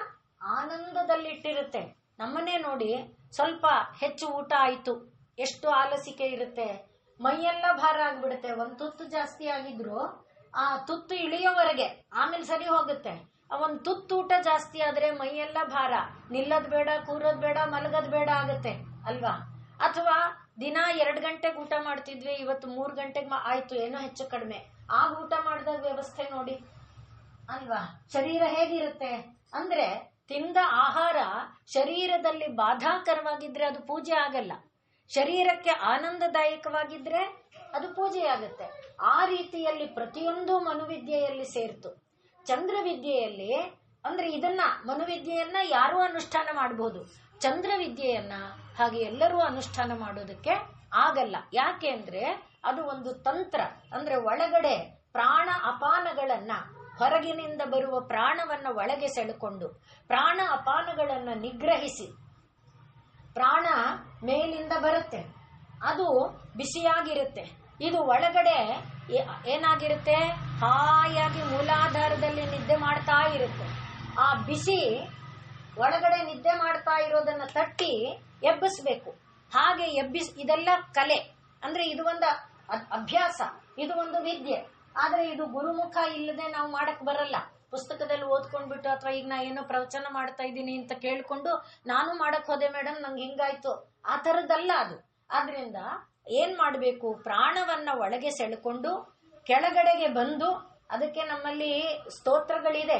ಆನಂದದಲ್ಲಿಟ್ಟಿರುತ್ತೆ. ನಮ್ಮನ್ನೇ ನೋಡಿ, ಸ್ವಲ್ಪ ಹೆಚ್ಚು ಊಟ ಆಯ್ತು, ಎಷ್ಟು ಆಲಸಿಕೆ ಇರುತ್ತೆ, ಮೈಯೆಲ್ಲ ಭಾರ ಆಗ್ಬಿಡುತ್ತೆ. ಒಂದ್ ತುತ್ತು ಜಾಸ್ತಿ ಆಗಿದ್ರು ಆ ತುತ್ತು ಇಳಿಯೋವರೆಗೆ ಆಮೇಲೆ ಸರಿ ಹೋಗುತ್ತೆ. ಒಂದ್ ತುತ್ತು ಊಟ ಜಾಸ್ತಿ ಆದ್ರೆ ಮೈಯೆಲ್ಲ ಭಾರ, ನಿಲ್ಲದ್ ಬೇಡ, ಕೂರೋದ್ ಬೇಡ, ಮಲಗದ್ ಬೇಡ ಆಗುತ್ತೆ ಅಲ್ವಾ? ಅಥವಾ ದಿನ 2 ಗಂಟೆಗೆ ಊಟ ಮಾಡ್ತಿದ್ವಿ, ಇವತ್ತು 3 ಗಂಟೆಗೆ ಆಯ್ತು, ಏನೋ ಹೆಚ್ಚು ಕಡಿಮೆ. ಆಗ ಊಟ ಮಾಡಿದಾಗ ವ್ಯವಸ್ಥೆ ನೋಡಿ ಅಲ್ವಾ, ಶರೀರ ಹೇಗಿರುತ್ತೆ ಅಂದ್ರೆ ತಿಂದ ಆಹಾರ ಶರೀರದಲ್ಲಿ ಬಾಧಾಕರವಾಗಿದ್ರೆ ಅದು ಪೂಜೆ ಆಗಲ್ಲ, ಶರೀರಕ್ಕೆ ಆನಂದದಾಯಕವಾಗಿದ್ರೆ ಅದು ಪೂಜೆ ಆಗುತ್ತೆ. ಆ ರೀತಿಯಲ್ಲಿ ಪ್ರತಿಯೊಂದು ಮನುವಿದ್ಯೆಯಲ್ಲಿ ಸೇರ್ತು. ಚಂದ್ರವಿದ್ಯೆಯಲ್ಲಿ ಅಂದ್ರೆ ಇದನ್ನ ಮನುವಿದ್ಯೆಯನ್ನ ಯಾರೂ ಅನುಷ್ಠಾನ ಮಾಡಬಹುದು, ಚಂದ್ರವಿದ್ಯೆಯನ್ನ ಹಾಗೆ ಎಲ್ಲರೂ ಅನುಷ್ಠಾನ ಮಾಡೋದಕ್ಕೆ ಆಗಲ್ಲ. ಯಾಕೆ ಅಂದ್ರೆ ಅದು ಒಂದು ತಂತ್ರ. ಅಂದ್ರೆ ಒಳಗಡೆ ಪ್ರಾಣ ಅಪಾನಗಳನ್ನ, ಹೊರಗಿನಿಂದ ಬರುವ ಪ್ರಾಣವನ್ನ ಒಳಗೆ ಸೆಳೆಕೊಂಡು ಪ್ರಾಣ ಅಪಾನಗಳನ್ನ ನಿಗ್ರಹಿಸಿ, ಪ್ರಾಣ ಮೇಲಿಂದ ಬರುತ್ತೆ, ಅದು ಬಿಸಿಯಾಗಿರುತ್ತೆ, ಇದು ಒಳಗಡೆ ಏನಾಗಿರುತ್ತೆ, ಹಾಯಾಗಿ ಮೂಲಾಧಾರದಲ್ಲಿ ನಿದ್ದೆ ಮಾಡ್ತಾ ಇರುತ್ತೆ. ಆ ಬಿಸಿ ಒಳಗಡೆ ನಿದ್ದೆ ಮಾಡ್ತಾ ಇರೋದನ್ನ ತಟ್ಟಿ ಎಬ್ಬಿಸ್ಬೇಕು. ಹಾಗೆ ಇದೆಲ್ಲ ಕಲೆ. ಅಂದ್ರೆ ಇದು ಒಂದು ಅಭ್ಯಾಸ, ಇದು ಒಂದು ವಿದ್ಯೆ. ಆದ್ರೆ ಇದು ಗುರುಮುಖ ಇಲ್ಲದೆ ನಾವು ಮಾಡಕ್ ಬರಲ್ಲ. ಪುಸ್ತಕದಲ್ಲಿ ಓದ್ಕೊಂಡ್ಬಿಟ್ಟು ಅಥವಾ ಈಗ ನಾ ಏನೋ ಪ್ರವಚನ ಮಾಡ್ತಾ ಇದ್ದೀನಿ ಅಂತ ಕೇಳ್ಕೊಂಡು ನಾನು ಮಾಡಕ್ ಹೋದೆ ಮೇಡಮ್ ನಂಗೆ ಹಿಂಗಾಯ್ತು, ಆ ತರದ್ದಲ್ಲ ಅದು. ಆದ್ರಿಂದ ಏನ್ ಮಾಡ್ಬೇಕು, ಪ್ರಾಣವನ್ನ ಒಳಗೆ ಸೆಳೆಕೊಂಡು ಕೆಳಗಡೆಗೆ ಬಂದು, ಅದಕ್ಕೆ ನಮ್ಮಲ್ಲಿ ಸ್ತೋತ್ರಗಳಿದೆ,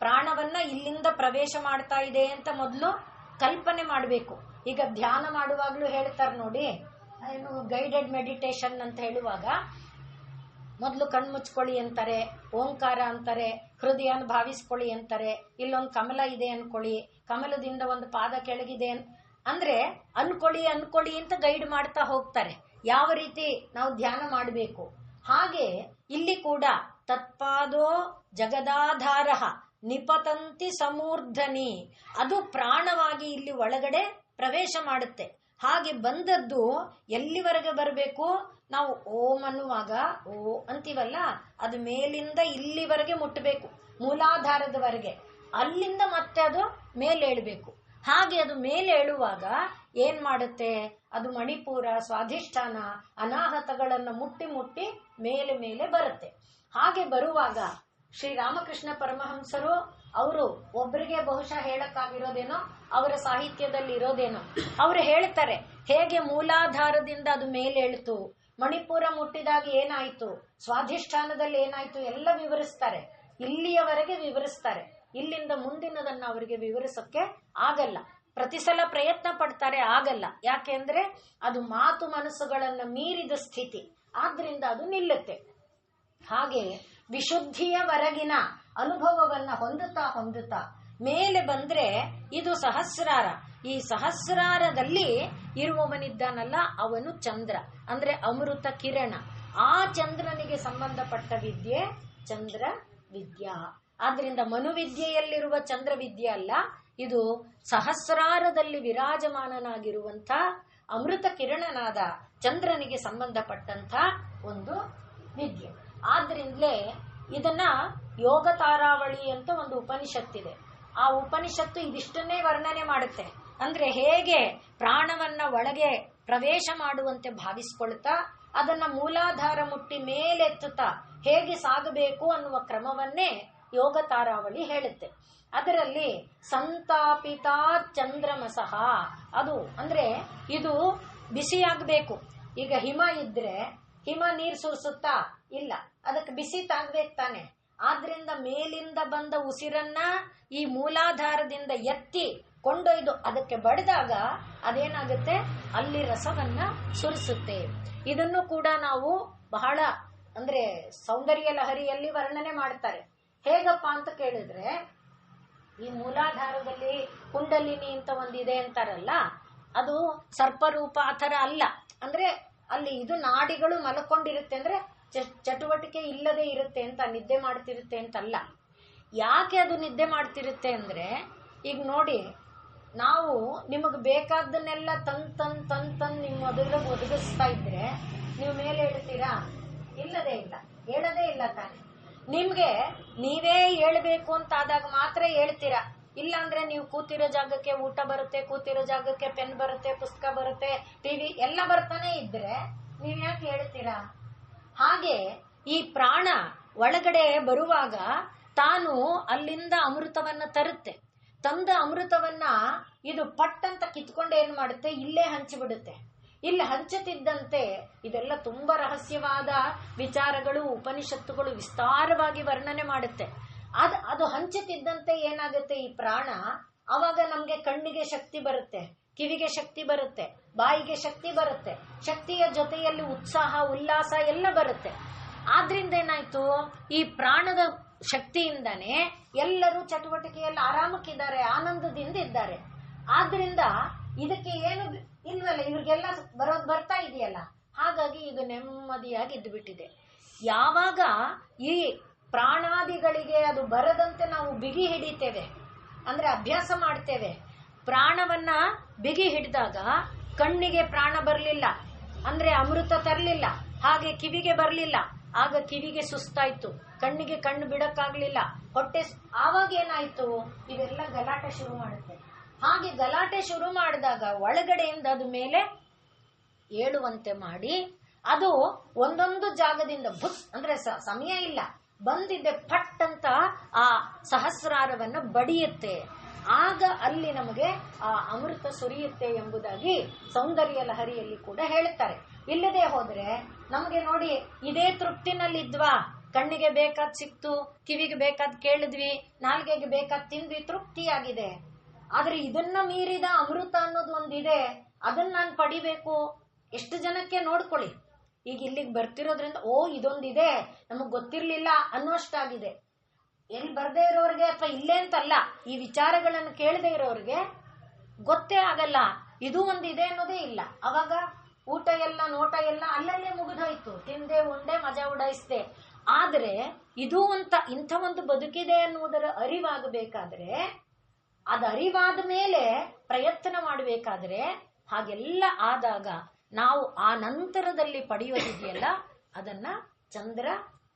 ಪ್ರಾಣವನ್ನ ಇಲ್ಲಿಂದ ಪ್ರವೇಶ ಮಾಡ್ತಾ ಇದೆ ಅಂತ ಮೊದಲು ಕಲ್ಪನೆ ಮಾಡಬೇಕು. ಈಗ ಧ್ಯಾನ ಮಾಡುವಾಗ್ಲೂ ಹೇಳ್ತಾರೆ ನೋಡಿ, ಏನು ಗೈಡೆಡ್ ಮೆಡಿಟೇಷನ್ ಅಂತ ಹೇಳುವಾಗ ಮೊದಲು ಕಣ್ಮುಚ್ಕೊಳ್ಳಿ ಅಂತಾರೆ, ಓಂಕಾರ ಅಂತಾರೆ, ಹೃದಯನ ಭಾವಿಸ್ಕೊಳ್ಳಿ ಅಂತಾರೆ, ಇಲ್ಲೊಂದು ಕಮಲ ಇದೆ ಅನ್ಕೊಳ್ಳಿ, ಕಮಲದಿಂದ ಒಂದು ಪಾದ ಕೆಳಗಿದೆ ಅಂದ್ರೆ ಅನ್ಕೊಳ್ಳಿ ಅಂತ ಗೈಡ್ ಮಾಡ್ತಾ ಹೋಗ್ತಾರೆ ಯಾವ ರೀತಿ ನಾವು ಧ್ಯಾನ ಮಾಡಬೇಕು. ಹಾಗೆ ಇಲ್ಲಿ ಕೂಡ ತತ್ಪಾದೋ ಜಗದಾಧಾರ ನಿಪತಂತಿ ಸಮೂರ್ಧನಿ, ಅದು ಪ್ರಾಣವಾಗಿ ಇಲ್ಲಿ ಒಳಗಡೆ ಪ್ರವೇಶ ಮಾಡುತ್ತೆ. ಹಾಗೆ ಬಂದದ್ದು ಎಲ್ಲಿವರೆಗೆ ಬರಬೇಕು, ನಾವು ಓಂ ಅನ್ನುವಾಗ ಓ ಅಂತೀವಲ್ಲ, ಅದು ಮೇಲಿಂದ ಇಲ್ಲಿವರೆಗೆ ಮುಟ್ಟಬೇಕು, ಮೂಲಾಧಾರದವರೆಗೆ. ಅಲ್ಲಿಂದ ಮತ್ತೆ ಅದು ಮೇಲೇಳಬೇಕು. ಹಾಗೆ ಅದು ಮೇಲೇಳುವಾಗ ಏನ್ ಮಾಡುತ್ತೆ, ಅದು ಮಣಿಪುರ, ಸ್ವಾಧಿಷ್ಠಾನ, ಅನಾಹತಗಳನ್ನು ಮುಟ್ಟಿ ಮುಟ್ಟಿ ಮೇಲೆ ಮೇಲೆ ಬರುತ್ತೆ. ಹಾಗೆ ಬರುವಾಗ ಶ್ರೀರಾಮಕೃಷ್ಣ ಪರಮಹಂಸರು ಅವರು ಒಬ್ಬರಿಗೆ ಬಹುಶಃ ಹೇಳಕ್ಕಾಗಿರೋದೇನೋ, ಅವರ ಸಾಹಿತ್ಯದಲ್ಲಿ ಇರೋದೇನೋ, ಅವರು ಹೇಳ್ತಾರೆ ಹೇಗೆ ಮೂಲಾಧಾರದಿಂದ ಅದು ಮೇಲೇಳ್ತು, ಮಣಿಪುರ ಮುಟ್ಟಿದಾಗ ಏನಾಯ್ತು, ಸ್ವಾಧಿಷ್ಠಾನದಲ್ಲಿ ಏನಾಯ್ತು ಎಲ್ಲ ವಿವರಿಸ್ತಾರೆ. ಇಲ್ಲಿಯವರೆಗೆ ವಿವರಿಸ್ತಾರೆ, ಇಲ್ಲಿಂದ ಮುಂದಿನದನ್ನ ಅವರಿಗೆ ವಿವರಿಸಕ್ಕೆ ಆಗಲ್ಲ. ಪ್ರತಿ ಸಲ ಪ್ರಯತ್ನ ಪಡ್ತಾರೆ, ಆಗಲ್ಲ. ಯಾಕೆಂದ್ರೆ ಅದು ಮಾತು ಮನಸ್ಸುಗಳನ್ನ ಮೀರಿದ ಸ್ಥಿತಿ, ಆದ್ರಿಂದ ಅದು ನಿಲ್ಲುತ್ತೆ. ಹಾಗೆ ವಿಶುದ್ಧಿಯವರೆಗಿನ ಅನುಭವವನ್ನ ಹೊಂದುತ್ತಾ ಮೇಲೆ ಬಂದ್ರೆ ಇದು ಸಹಸ್ರಾರ. ಈ ಸಹಸ್ರಾರದಲ್ಲಿ ಇರುವವನಿದ್ದಾನಲ್ಲ ಅವನು ಚಂದ್ರ, ಅಂದ್ರೆ ಅಮೃತ ಕಿರಣ. ಆ ಚಂದ್ರನಿಗೆ ಸಂಬಂಧಪಟ್ಟ ವಿದ್ಯೆ ಚಂದ್ರ ವಿದ್ಯಾ. ಆದ್ರಿಂದ ಮನುವಿದ್ಯೆಯಲ್ಲಿರುವ ಚಂದ್ರ ವಿದ್ಯೆ ಅಲ್ಲ, ಇದು ಸಹಸ್ರಾರದಲ್ಲಿ ವಿರಾಜಮಾನನಾಗಿರುವಂತ ಅಮೃತ ಕಿರಣನಾದ ಚಂದ್ರನಿಗೆ ಸಂಬಂಧಪಟ್ಟಂತ ಒಂದು ವಿದ್ಯೆ. ಆದ್ರಿಂದಲೇ ಇದನ್ನ ಯೋಗ ತಾರಾವಳಿ ಅಂತ ಒಂದು ಉಪನಿಷತ್ತಿದೆ. ಆ ಉಪನಿಷತ್ತು ಇದಿಷ್ಟನ್ನೇ ವರ್ಣನೆ ಮಾಡುತ್ತೆ. ಅಂದ್ರೆ ಹೇಗೆ ಪ್ರಾಣವನ್ನ ಒಳಗೆ ಪ್ರವೇಶ ಮಾಡುವಂತೆ ಭಾವಿಸ್ಕೊಳ್ತಾ ಅದನ್ನ ಮೂಲಾಧಾರ ಮುಟ್ಟಿ ಮೇಲೆತ್ತುತ್ತಾ ಹೇಗೆ ಸಾಗಬೇಕು ಅನ್ನುವ ಕ್ರಮವನ್ನೇ ಯೋಗ ತಾರಾವಳಿ ಹೇಳುತ್ತೆ. ಅದರಲ್ಲಿ ಸಂತಾಪಿತಾ ಚಂದ್ರಮಸಃ, ಅದು ಅಂದ್ರೆ ಇದು ಬಿಸಿಯಾಗಬೇಕು. ಈಗ ಹಿಮ ಇದ್ರೆ ಹಿಮ ನೀರ್ ಸುರಿಸುತ್ತಾ ಇಲ್ಲ, ಅದಕ್ಕೆ ಬಿಸಿ ತಾಗ್ಬೇಕು ತಾನೆ. ಆದ್ರಿಂದ ಮೇಲಿಂದ ಬಂದ ಉಸಿರನ್ನ ಈ ಮೂಲಾಧಾರದಿಂದ ಎತ್ತಿ ಕೊಂಡೊಯ್ದು ಅದಕ್ಕೆ ಬಡಿದಾಗ ಅದೇನಾಗುತ್ತೆ, ಅಲ್ಲಿ ರಸವನ್ನ ಸುರಿಸುತ್ತೆ. ಇದನ್ನು ಕೂಡ ನಾವು ಬಹಳ ಅಂದ್ರೆ ಸೌಂದರ್ಯ ಲಹರಿಯಲ್ಲಿ ವರ್ಣನೆ ಮಾಡ್ತಾರೆ. ಹೇಗಪ್ಪ ಅಂತ ಕೇಳಿದ್ರೆ, ಈ ಮೂಲಾಧಾರದಲ್ಲಿ ಕುಂಡಲಿನಿ ಅಂತ ಒಂದಿದೆ ಅಂತಾರಲ್ಲ, ಅದು ಸರ್ಪರೂಪ ಆ ಥರ ಅಲ್ಲ. ಅಂದ್ರೆ ಅಲ್ಲಿ ಇದು ನಾಡಿಗಳು ಮಲ್ಕೊಂಡಿರುತ್ತೆ, ಅಂದ್ರೆ ಚಟುವಟಿಕೆ ಇಲ್ಲದೆ ಇರುತ್ತೆ ಅಂತ, ನಿದ್ದೆ ಮಾಡ್ತಿರುತ್ತೆ ಅಂತಲ್ಲ. ಯಾಕೆ ಅದು ನಿದ್ದೆ ಮಾಡ್ತಿರುತ್ತೆ ಅಂದ್ರೆ, ಈಗ ನೋಡಿ, ನಾವು ನಿಮಗೆ ಬೇಕಾದ್ದನ್ನೆಲ್ಲ ತನ್ ನಿಮ್ಮ ಅದ್ರಾಗ ಒದಗಿಸ್ತಾ ಇದ್ರೆ ನೀವು ಮೇಲೆ ಹೇಳ್ತೀರಾ? ಇಲ್ಲದೇ ಇಲ್ಲ, ಹೇಳದೇ ಇಲ್ಲ ತಾನೆ. ನಿಮ್ಗೆ ನೀವೇ ಹೇಳ್ಬೇಕು ಅಂತ ಆದಾಗ ಮಾತ್ರ ಹೇಳ್ತೀರಾ. ಇಲ್ಲ ಅಂದ್ರೆ ನೀವು ಕೂತಿರೋ ಜಾಗಕ್ಕೆ ಊಟ ಬರುತ್ತೆ, ಕೂತಿರೋ ಜಾಗಕ್ಕೆ ಪೆನ್ ಬರುತ್ತೆ, ಪುಸ್ತಕ ಬರುತ್ತೆ, ಟಿವಿ ಎಲ್ಲ ಬರ್ತಾನೆ ಇದ್ರೆ ನೀವ್ ಯಾಕೆ ಹೇಳ್ತೀರಾ? ಹಾಗೆ ಈ ಪ್ರಾಣ ಒಳಗಡೆ ಬರುವಾಗ ತಾನು ಅಲ್ಲಿಂದ ಅಮೃತವನ್ನ ತರುತ್ತೆ. ತಂದ ಅಮೃತವನ್ನ ಇದು ಪಟ್ ಅಂತ ಕಿತ್ಕೊಂಡು ಏನ್ ಮಾಡುತ್ತೆ, ಇಲ್ಲೇ ಹಂಚಿಬಿಡುತ್ತೆ. ಇಲ್ಲಿ ಹಂಚುತ್ತಿದ್ದಂತೆ ಇದೆಲ್ಲ ತುಂಬಾ ರಹಸ್ಯವಾದ ವಿಚಾರಗಳು, ಉಪನಿಷತ್ತುಗಳು ವಿಸ್ತಾರವಾಗಿ ವರ್ಣನೆ ಮಾಡುತ್ತೆ. ಅದು ಹಂಚುತ್ತಿದ್ದಂತೆ ಏನಾಗುತ್ತೆ, ಈ ಪ್ರಾಣ ಅವಾಗ ನಮ್ಗೆ ಕಣ್ಣಿಗೆ ಶಕ್ತಿ ಬರುತ್ತೆ, ಕಿವಿಗೆ ಶಕ್ತಿ ಬರುತ್ತೆ, ಬಾಯಿಗೆ ಶಕ್ತಿ ಬರುತ್ತೆ, ಶಕ್ತಿಯ ಜೊತೆಯಲ್ಲಿ ಉತ್ಸಾಹ ಉಲ್ಲಾಸ ಎಲ್ಲ ಬರುತ್ತೆ. ಆದ್ರಿಂದ ಏನಾಯ್ತು, ಈ ಪ್ರಾಣದ ಶಕ್ತಿಯಿಂದಾನೇ ಎಲ್ಲರೂ ಚಟುವಟಿಕೆಯಲ್ಲಿ ಆರಾಮಕ್ಕಿದ್ದಾರೆ, ಆನಂದದಿಂದ ಇದ್ದಾರೆ. ಆದ್ರಿಂದ ಇದಕ್ಕೆ ಏನು ಇಲ್ವಲ್ಲ, ಇವ್ರಿಗೆಲ್ಲ ಬರ್ತಾ ಇದೆಯಲ್ಲ, ಹಾಗಾಗಿ ಇದು ನೆಮ್ಮದಿಯಾಗಿ ಇದ್ದುಬಿಟ್ಟಿದೆ. ಯಾವಾಗ ಈ ಪ್ರಾಣಾದಿಗಳಿಗೆ ಅದು ಬರದಂತೆ ನಾವು ಬಿಗಿ ಹಿಡಿತೇವೆ, ಅಂದ್ರೆ ಅಭ್ಯಾಸ ಮಾಡ್ತೇವೆ, ಪ್ರಾಣವನ್ನ ಬಿಗಿ ಹಿಡಿದಾಗ ಕಣ್ಣಿಗೆ ಪ್ರಾಣ ಬರಲಿಲ್ಲ ಅಂದ್ರೆ ಅಮೃತ ತರಲಿಲ್ಲ, ಹಾಗೆ ಕಿವಿಗೆ ಬರಲಿಲ್ಲ, ಆಗ ಕಿವಿಗೆ ಸುಸ್ತಾಯ್ತು, ಕಣ್ಣಿಗೆ ಕಣ್ಣು ಬಿಡಕ್ಕಾಗ್ಲಿಲ್ಲ, ಹೊಟ್ಟೆ, ಆವಾಗ ಏನಾಯ್ತು, ಇವೆಲ್ಲ ಗಲಾಟೆ ಶುರು ಮಾಡುತ್ತೆ. ಹಾಗೆ ಗಲಾಟೆ ಶುರು ಮಾಡಿದಾಗ ಒಳಗಡೆಯಿಂದ ಅದು ಮೇಲೆ ಏಳುವಂತೆ ಮಾಡಿ ಅದು ಒಂದೊಂದು ಜಾಗದಿಂದ ಬುಸ್ ಅಂದ್ರೆ ಸಮಯ ಇಲ್ಲ, ಬಂದಿದ್ದೆ ಪಟ್ ಅಂತ ಆ ಸಹಸ್ರಾರವನ್ನ ಬಡಿಯುತ್ತೆ. ಆಗ ಅಲ್ಲಿ ನಮಗೆ ಆ ಅಮೃತ ಸುರಿಯುತ್ತೆ ಎಂಬುದಾಗಿ ಸೌಂದರ್ಯ ಲಹರಿಯಲ್ಲಿ ಕೂಡ ಹೇಳುತ್ತಾರೆ. ಇಲ್ಲದೆ ಹೋದ್ರೆ ನಮಗೆ ನೋಡಿ, ಇದೇ ತೃಪ್ತಿನಲ್ಲಿದ್ವಾ, ಕಣ್ಣಿಗೆ ಬೇಕಾದ್ ಸಿಕ್ತು, ಕಿವಿಗೆ ಬೇಕಾದ್ ಕೇಳಿದ್ವಿ, ನಾಲ್ಗೆಗೆ ಬೇಕಾದ್ ತಿಂದ್ವಿ, ತೃಪ್ತಿಯಾಗಿದೆ. ಆದ್ರೆ ಇದನ್ನ ಮೀರಿದ ಅಮೃತ ಅನ್ನೋದು ಒಂದಿದೆ, ಅದನ್ನ ನಾನು ಪಡಿಬೇಕು. ಎಷ್ಟು ಜನಕ್ಕೆ ನೋಡ್ಕೊಳ್ಳಿ, ಈಗ ಇಲ್ಲಿಗೆ ಬರ್ತಿರೋದ್ರಿಂದ ಓ ಇದೊಂದಿದೆ ನಮಗ್ ಗೊತ್ತಿರ್ಲಿಲ್ಲ ಅನ್ನೋಷ್ಟಾಗಿದೆ. ಎಲ್ಲಿ ಬರ್ದೇ ಇರೋರ್ಗೆ ಅಥವಾ ಇಲ್ಲೇ ಅಂತಲ್ಲ, ಈ ವಿಚಾರಗಳನ್ನು ಕೇಳದೆ ಇರೋರ್ಗೆ ಗೊತ್ತೇ ಆಗಲ್ಲ ಇದು ಒಂದಿದೆ ಅನ್ನೋದೇ ಇಲ್ಲ. ಅವಾಗ ಊಟ ಎಲ್ಲ ನೋಟ ಎಲ್ಲ ಅಲ್ಲಲ್ಲೇ ಮುಗಿದೋಯ್ತು, ತಿಂದೆ ಉಂಡೆ ಮಜಾ ಉಡಾಯಿಸ್ದೆ. ಆದ್ರೆ ಇದು ಇಂಥ ಒಂದು ಬದುಕಿದೆ ಅನ್ನುವುದರ ಅರಿವಾಗಬೇಕಾದ್ರೆ, ಅದು ಅರಿವಾದ ಮೇಲೆ ಪ್ರಯತ್ನ ಮಾಡಬೇಕಾದ್ರೆ, ಹಾಗೆಲ್ಲ ಆದಾಗ ನಾವು ಆ ನಂತರದಲ್ಲಿ ಪಡೆಯೋದಿದೆಯಲ್ಲ, ಅದನ್ನ ಚಂದ್ರ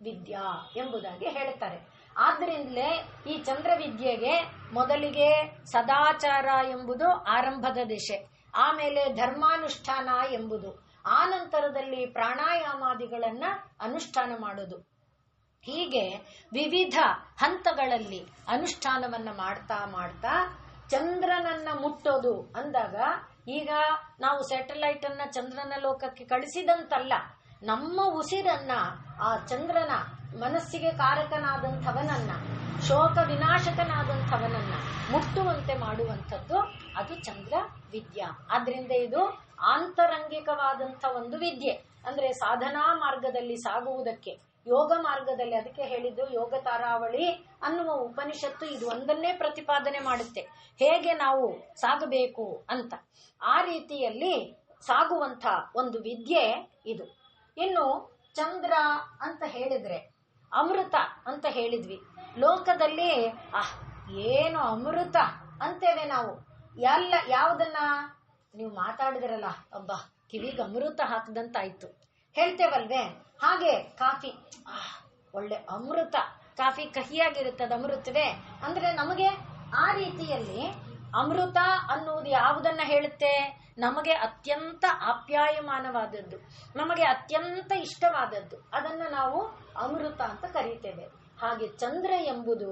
ವಿದ್ಯಾ ಎಂಬುದಾಗಿ ಹೇಳ್ತಾರೆ. ಆದ್ರಿಂದಲೇ ಈ ಚಂದ್ರ ವಿದ್ಯೆಗೆ ಮೊದಲಿಗೆ ಸದಾಚಾರ ಎಂಬುದು ಆರಂಭದ ದಿಶೆ, ಆಮೇಲೆ ಧರ್ಮಾನುಷ್ಠಾನ ಎಂಬುದು, ಆ ನಂತರದಲ್ಲಿ ಪ್ರಾಣಾಯಾಮಾದಿಗಳನ್ನ ಅನುಷ್ಠಾನ ಮಾಡೋದು. ಹೀಗೆ ವಿವಿಧ ಹಂತಗಳಲ್ಲಿ ಅನುಷ್ಠಾನವನ್ನ ಮಾಡ್ತಾ ಮಾಡ್ತಾ ಚಂದ್ರನನ್ನ ಮುಟ್ಟೋದು ಅಂದಾಗ, ಈಗ ನಾವು ಸ್ಯಾಟಲೈಟ್ ಅನ್ನ ಚಂದ್ರನ ಲೋಕಕ್ಕೆ ಕಳಿಸಿದಂತಲ್ಲ, ನಮ್ಮ ಉಸಿರನ್ನ ಆ ಚಂದ್ರನ ಮನಸ್ಸಿಗೆ ಕಾರಕನಾದಂಥವನನ್ನ, ಶೋಕ ವಿನಾಶಕನಾದಂಥವನನ್ನ ಮುಟ್ಟುವಂತೆ ಮಾಡುವಂಥದ್ದು ಅದು ಚಂದ್ರ ವಿದ್ಯಾ. ಆದ್ರಿಂದ ಇದು ಆಂತರಂಗಿಕವಾದಂಥ ಒಂದು ವಿದ್ಯೆ. ಅಂದ್ರೆ ಸಾಧನಾ ಮಾರ್ಗದಲ್ಲಿ ಸಾಗುವುದಕ್ಕೆ, ಯೋಗ ಮಾರ್ಗದಲ್ಲಿ, ಅದಕ್ಕೆ ಹೇಳಿದ್ದು ಯೋಗ ತಾರಾವಳಿ ಅನ್ನುವ ಉಪನಿಷತ್ತು ಇದು ಒಂದನ್ನೇ ಪ್ರತಿಪಾದನೆ ಮಾಡುತ್ತೆ, ಹೇಗೆ ನಾವು ಸಾಗಬೇಕು ಅಂತ. ಆ ರೀತಿಯಲ್ಲಿ ಸಾಗುವಂಥ ಒಂದು ವಿದ್ಯೆ ಇದು. ಇನ್ನು ಚಂದ್ರ ಅಂತ ಹೇಳಿದ್ರೆ ಅಮೃತ ಅಂತ ಹೇಳಿದ್ವಿ. ಲೋಕದಲ್ಲಿ ಏನು ಅಮೃತ ಅಂತೇವೆ ನಾವು. ಯಾವುದನ್ನ ನೀವು ಮಾತಾಡಿದ್ರಲ್ಲ, ಅಬ್ಬಾ ಕಿವಿಗೆ ಅಮೃತ ಹಾಕದಂತಾಯ್ತು ಹೇಳ್ತೇವಲ್ವೇ. ಹಾಗೆ ಕಾಫಿ ಒಳ್ಳೆ ಅಮೃತ, ಕಾಫಿ ಕಹಿಯಾಗಿರುತ್ತದೆ, ಅಮೃತವೇ ಅಂದ್ರೆ ನಮಗೆ ಆ ರೀತಿಯಲ್ಲಿ ಅಮೃತ ಅನ್ನುವುದು ಯಾವುದನ್ನ ಹೇಳುತ್ತೆ? ನಮಗೆ ಅತ್ಯಂತ ಆಪ್ಯಾಯಮಾನವಾದದ್ದು, ನಮಗೆ ಅತ್ಯಂತ ಇಷ್ಟವಾದದ್ದು, ಅದನ್ನ ನಾವು ಅಮೃತ ಅಂತ ಕರೀತೇವೆ. ಹಾಗೆ ಚಂದ್ರ ಎಂಬುದು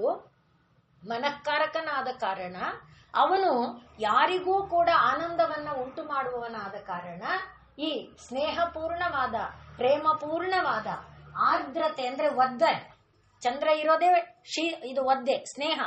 ಮನಃಕಾರಕನಾದ ಕಾರಣ, ಅವನು ಯಾರಿಗೂ ಕೂಡ ಆನಂದವನ್ನ ಉಂಟು ಮಾಡುವವನಾದ ಕಾರಣ, ಈ ಸ್ನೇಹಪೂರ್ಣವಾದ ಪ್ರೇಮಪೂರ್ಣವಾದ ಆರ್ದ್ರತೆ ಅಂದ್ರೆ ಒದ್ದೆ, ಚಂದ್ರ ಇರೋದೇ ಇದು ಒದ್ದೆ ಸ್ನೇಹ,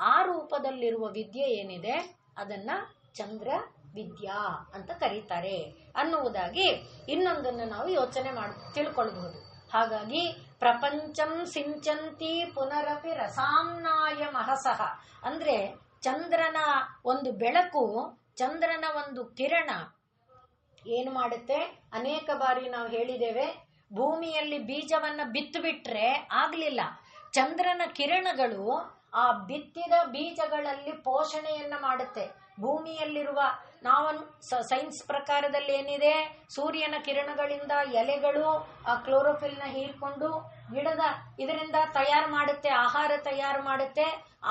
ಆ ರೂಪದಲ್ಲಿರುವ ವಿದ್ಯೆ ಏನಿದೆ ಅದನ್ನ ಚಂದ್ರ ವಿದ್ಯಾ ಅಂತ ಕರೀತಾರೆ ಅನ್ನುವುದಾಗಿ ಇನ್ನೊಂದನ್ನು ನಾವು ಯೋಚನೆ ತಿಳ್ಕೊಳ್ಬಹುದು. ಹಾಗಾಗಿ ಪ್ರಪಂಚಂ ಸಿಂಚಂತಿ ಪುನರಪಿ ರಸಾಮ್ನಾಯ ಮಹಸಃ ಅಂದ್ರೆ ಚಂದ್ರನ ಒಂದು ಬೆಳಕು, ಚಂದ್ರನ ಒಂದು ಕಿರಣ ಏನು ಮಾಡುತ್ತೆ? ಅನೇಕ ಬಾರಿ ನಾವು ಹೇಳಿದ್ದೇವೆ, ಭೂಮಿಯಲ್ಲಿ ಬೀಜವನ್ನ ಬಿತ್ತು ಬಿಟ್ರೆ ಆಗ್ಲಿಲ್ಲ, ಚಂದ್ರನ ಕಿರಣಗಳು ಆ ಬಿತ್ತಿದ ಬೀಜಗಳಲ್ಲಿ ಪೋಷಣೆಯನ್ನ ಮಾಡುತ್ತೆ. ಭೂಮಿಯಲ್ಲಿರುವ ನಾವು ಸೈನ್ಸ್ ಪ್ರಕಾರದಲ್ಲಿ ಏನಿದೆ, ಸೂರ್ಯನ ಕಿರಣಗಳಿಂದ ಎಲೆಗಳು ಆ ಕ್ಲೋರೋಫಿಲ್ ನ ಹೀರ್ಕೊಂಡು ಗಿಡದ ಇದರಿಂದ ತಯಾರು ಮಾಡುತ್ತೆ, ಆಹಾರ ತಯಾರು ಮಾಡುತ್ತೆ.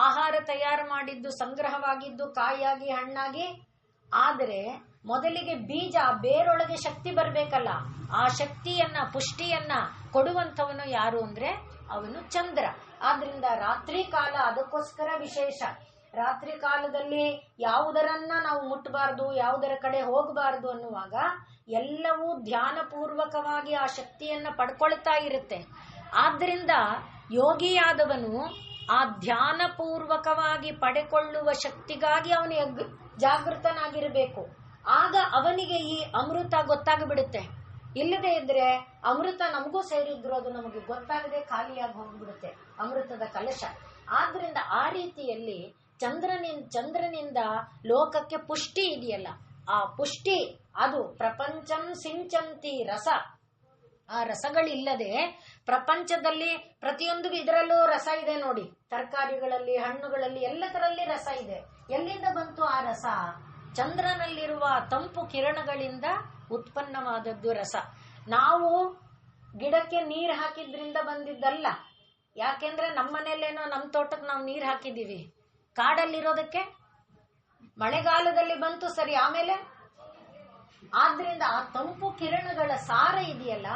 ಆಹಾರ ತಯಾರು ಮಾಡಿದ್ದು ಸಂಗ್ರಹವಾಗಿದ್ದು ಕಾಯಾಗಿ ಹಣ್ಣಾಗಿ. ಆದರೆ ಮೊದಲಿಗೆ ಬೀಜ ಬೇರೊಳಗೆ ಶಕ್ತಿ ಬರಬೇಕಲ್ಲ, ಆ ಶಕ್ತಿಯನ್ನ ಪುಷ್ಟಿಯನ್ನ ಕೊಡುವಂಥವನು ಯಾರು ಅಂದ್ರೆ ಅವನು ಚಂದ್ರ. ಆದ್ರಿಂದ ರಾತ್ರಿ ಕಾಲ ಅದಕ್ಕೋಸ್ಕರ ವಿಶೇಷ. ರಾತ್ರಿ ಕಾಲದಲ್ಲಿ ಯಾವುದರನ್ನ ನಾವು ಮುಟ್ಟಬಾರದು, ಯಾವುದರ ಕಡೆ ಹೋಗಬಾರದು ಅನ್ನುವಾಗ ಎಲ್ಲವೂ ಧ್ಯಾನಪೂರ್ವಕವಾಗಿ ಆ ಶಕ್ತಿಯನ್ನ ಪಡ್ಕೊಳ್ತಾ ಇರುತ್ತೆ. ಆದ್ರಿಂದ ಯೋಗಿಯಾದವನು ಆ ಧ್ಯಾನಪೂರ್ವಕವಾಗಿ ಪಡೆಕೊಳ್ಳುವ ಶಕ್ತಿಗಾಗಿ ಅವನು ಜಾಗೃತನಾಗಿರಬೇಕು. ಆಗ ಅವನಿಗೆ ಈ ಅಮೃತ ಗೊತ್ತಾಗ್ಬಿಡುತ್ತೆ. ಇಲ್ಲದೆ ಇದ್ರೆ ಅಮೃತ ನಮಗೂ ಸೇರಿದ್ರು ಅದು ನಮಗೆ ಗೊತ್ತಾಗದೆ ಖಾಲಿಯಾಗಿ ಹೋಗ್ಬಿಡುತ್ತೆ ಅಮೃತದ ಕಲಶ. ಆದ್ರಿಂದ ಆ ರೀತಿಯಲ್ಲಿ ಚಂದ್ರನಿಂದ ಲೋಕಕ್ಕೆ ಪುಷ್ಟಿ ಇದೆಯಲ್ಲ, ಆ ಪುಷ್ಟಿ ಅದು ಪ್ರಪಂಚಂ ಸಿಂಚಂತಿ ರಸ. ಆ ರಸಗಳಿಲ್ಲದೆ ಪ್ರಪಂಚದಲ್ಲಿ ಪ್ರತಿಯೊಂದು ಇದರಲ್ಲೂ ರಸ ಇದೆ ನೋಡಿ, ತರಕಾರಿಗಳಲ್ಲಿ, ಹಣ್ಣುಗಳಲ್ಲಿ, ಎಲ್ಲದರಲ್ಲಿ ರಸ ಇದೆ. ಎಲ್ಲಿಂದ ಬಂತು ಆ ರಸ? ಚಂದ್ರನಲ್ಲಿರುವ ತಂಪು ಕಿರಣಗಳಿಂದ ಉತ್ಪನ್ನವಾದದ್ದು ರಸ. ನಾವು ಗಿಡಕ್ಕೆ ನೀರು ಹಾಕಿದ್ರಿಂದ ಬಂದಿದ್ದಲ್ಲ. ಯಾಕೆಂದ್ರೆ ನಮ್ಮನೇಲೇನೋ ನಮ್ಮ ತೋಟಕ್ಕೆ ನಾವು ನೀರು ಹಾಕಿದೀವಿ, ಕಾಡಲ್ಲಿರೋದಕ್ಕೆ ಮಳೆಗಾಲದಲ್ಲಿ ಬಂತು ಸರಿ, ಆಮೇಲೆ ಆದ್ರಿಂದ ಆ ತಂಪು ಕಿರಣಗಳ ಸಾರ ಇದೆಯಲ್ಲ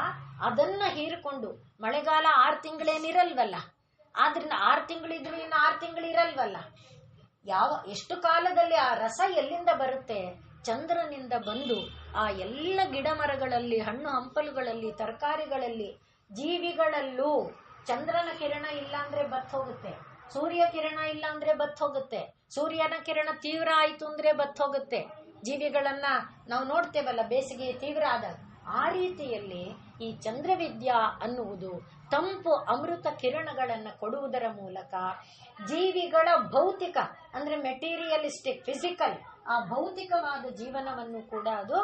ಅದನ್ನ ಹೀರಿಕೊಂಡು ಮಳೆಗಾಲ 6 ತಿಂಗಳೇನಿರಲ್ವಲ್ಲ, ಆದ್ರಿಂದ 6 ತಿಂಗಳಿದ್ರು ಇನ್ನು 6 ತಿಂಗಳು ಇರಲ್ವಲ್ಲ. ಎಷ್ಟು ಕಾಲದಲ್ಲಿ ಆ ರಸ ಎಲ್ಲಿಂದ ಬರುತ್ತೆ? ಚಂದ್ರನಿಂದ ಬಂದು ಆ ಎಲ್ಲ ಗಿಡ ಮರಗಳಲ್ಲಿ, ಹಣ್ಣು ಹಂಪಲುಗಳಲ್ಲಿ, ತರಕಾರಿಗಳಲ್ಲಿ, ಜೀವಿಗಳಲ್ಲೂ ಚಂದ್ರನ ಕಿರಣ ಇಲ್ಲ ಅಂದ್ರೆ ಬತ್ ಹೋಗುತ್ತೆ, ಸೂರ್ಯ ಕಿರಣ ಇಲ್ಲ ಅಂದ್ರೆ ಬತ್ ಹೋಗುತ್ತೆ, ಸೂರ್ಯನ ಕಿರಣ ತೀವ್ರ ಆಯ್ತು ಅಂದ್ರೆ ಬತ್ ಹೋಗುತ್ತೆ. ಜೀವಿಗಳನ್ನ ನಾವು ನೋಡ್ತೇವಲ್ಲ ಬೇಸಿಗೆ ತೀವ್ರ ಆದಾಗ. ಆ ರೀತಿಯಲ್ಲಿ ಈ ಚಂದ್ರವಿದ್ಯಾ ಅನ್ನುವುದು ತಂಪು ಅಮೃತ ಕಿರಣಗಳನ್ನ ಕೊಡುವುದರ ಮೂಲಕ ಜೀವಿಗಳ ಭೌತಿಕ ಅಂದ್ರೆ ಮೆಟೀರಿಯಲಿಸ್ಟಿಕ್ ಫಿಸಿಕಲ್ ಆ ಭೌತಿಕವಾದ ಜೀವನವನ್ನು ಕೂಡ ಅದು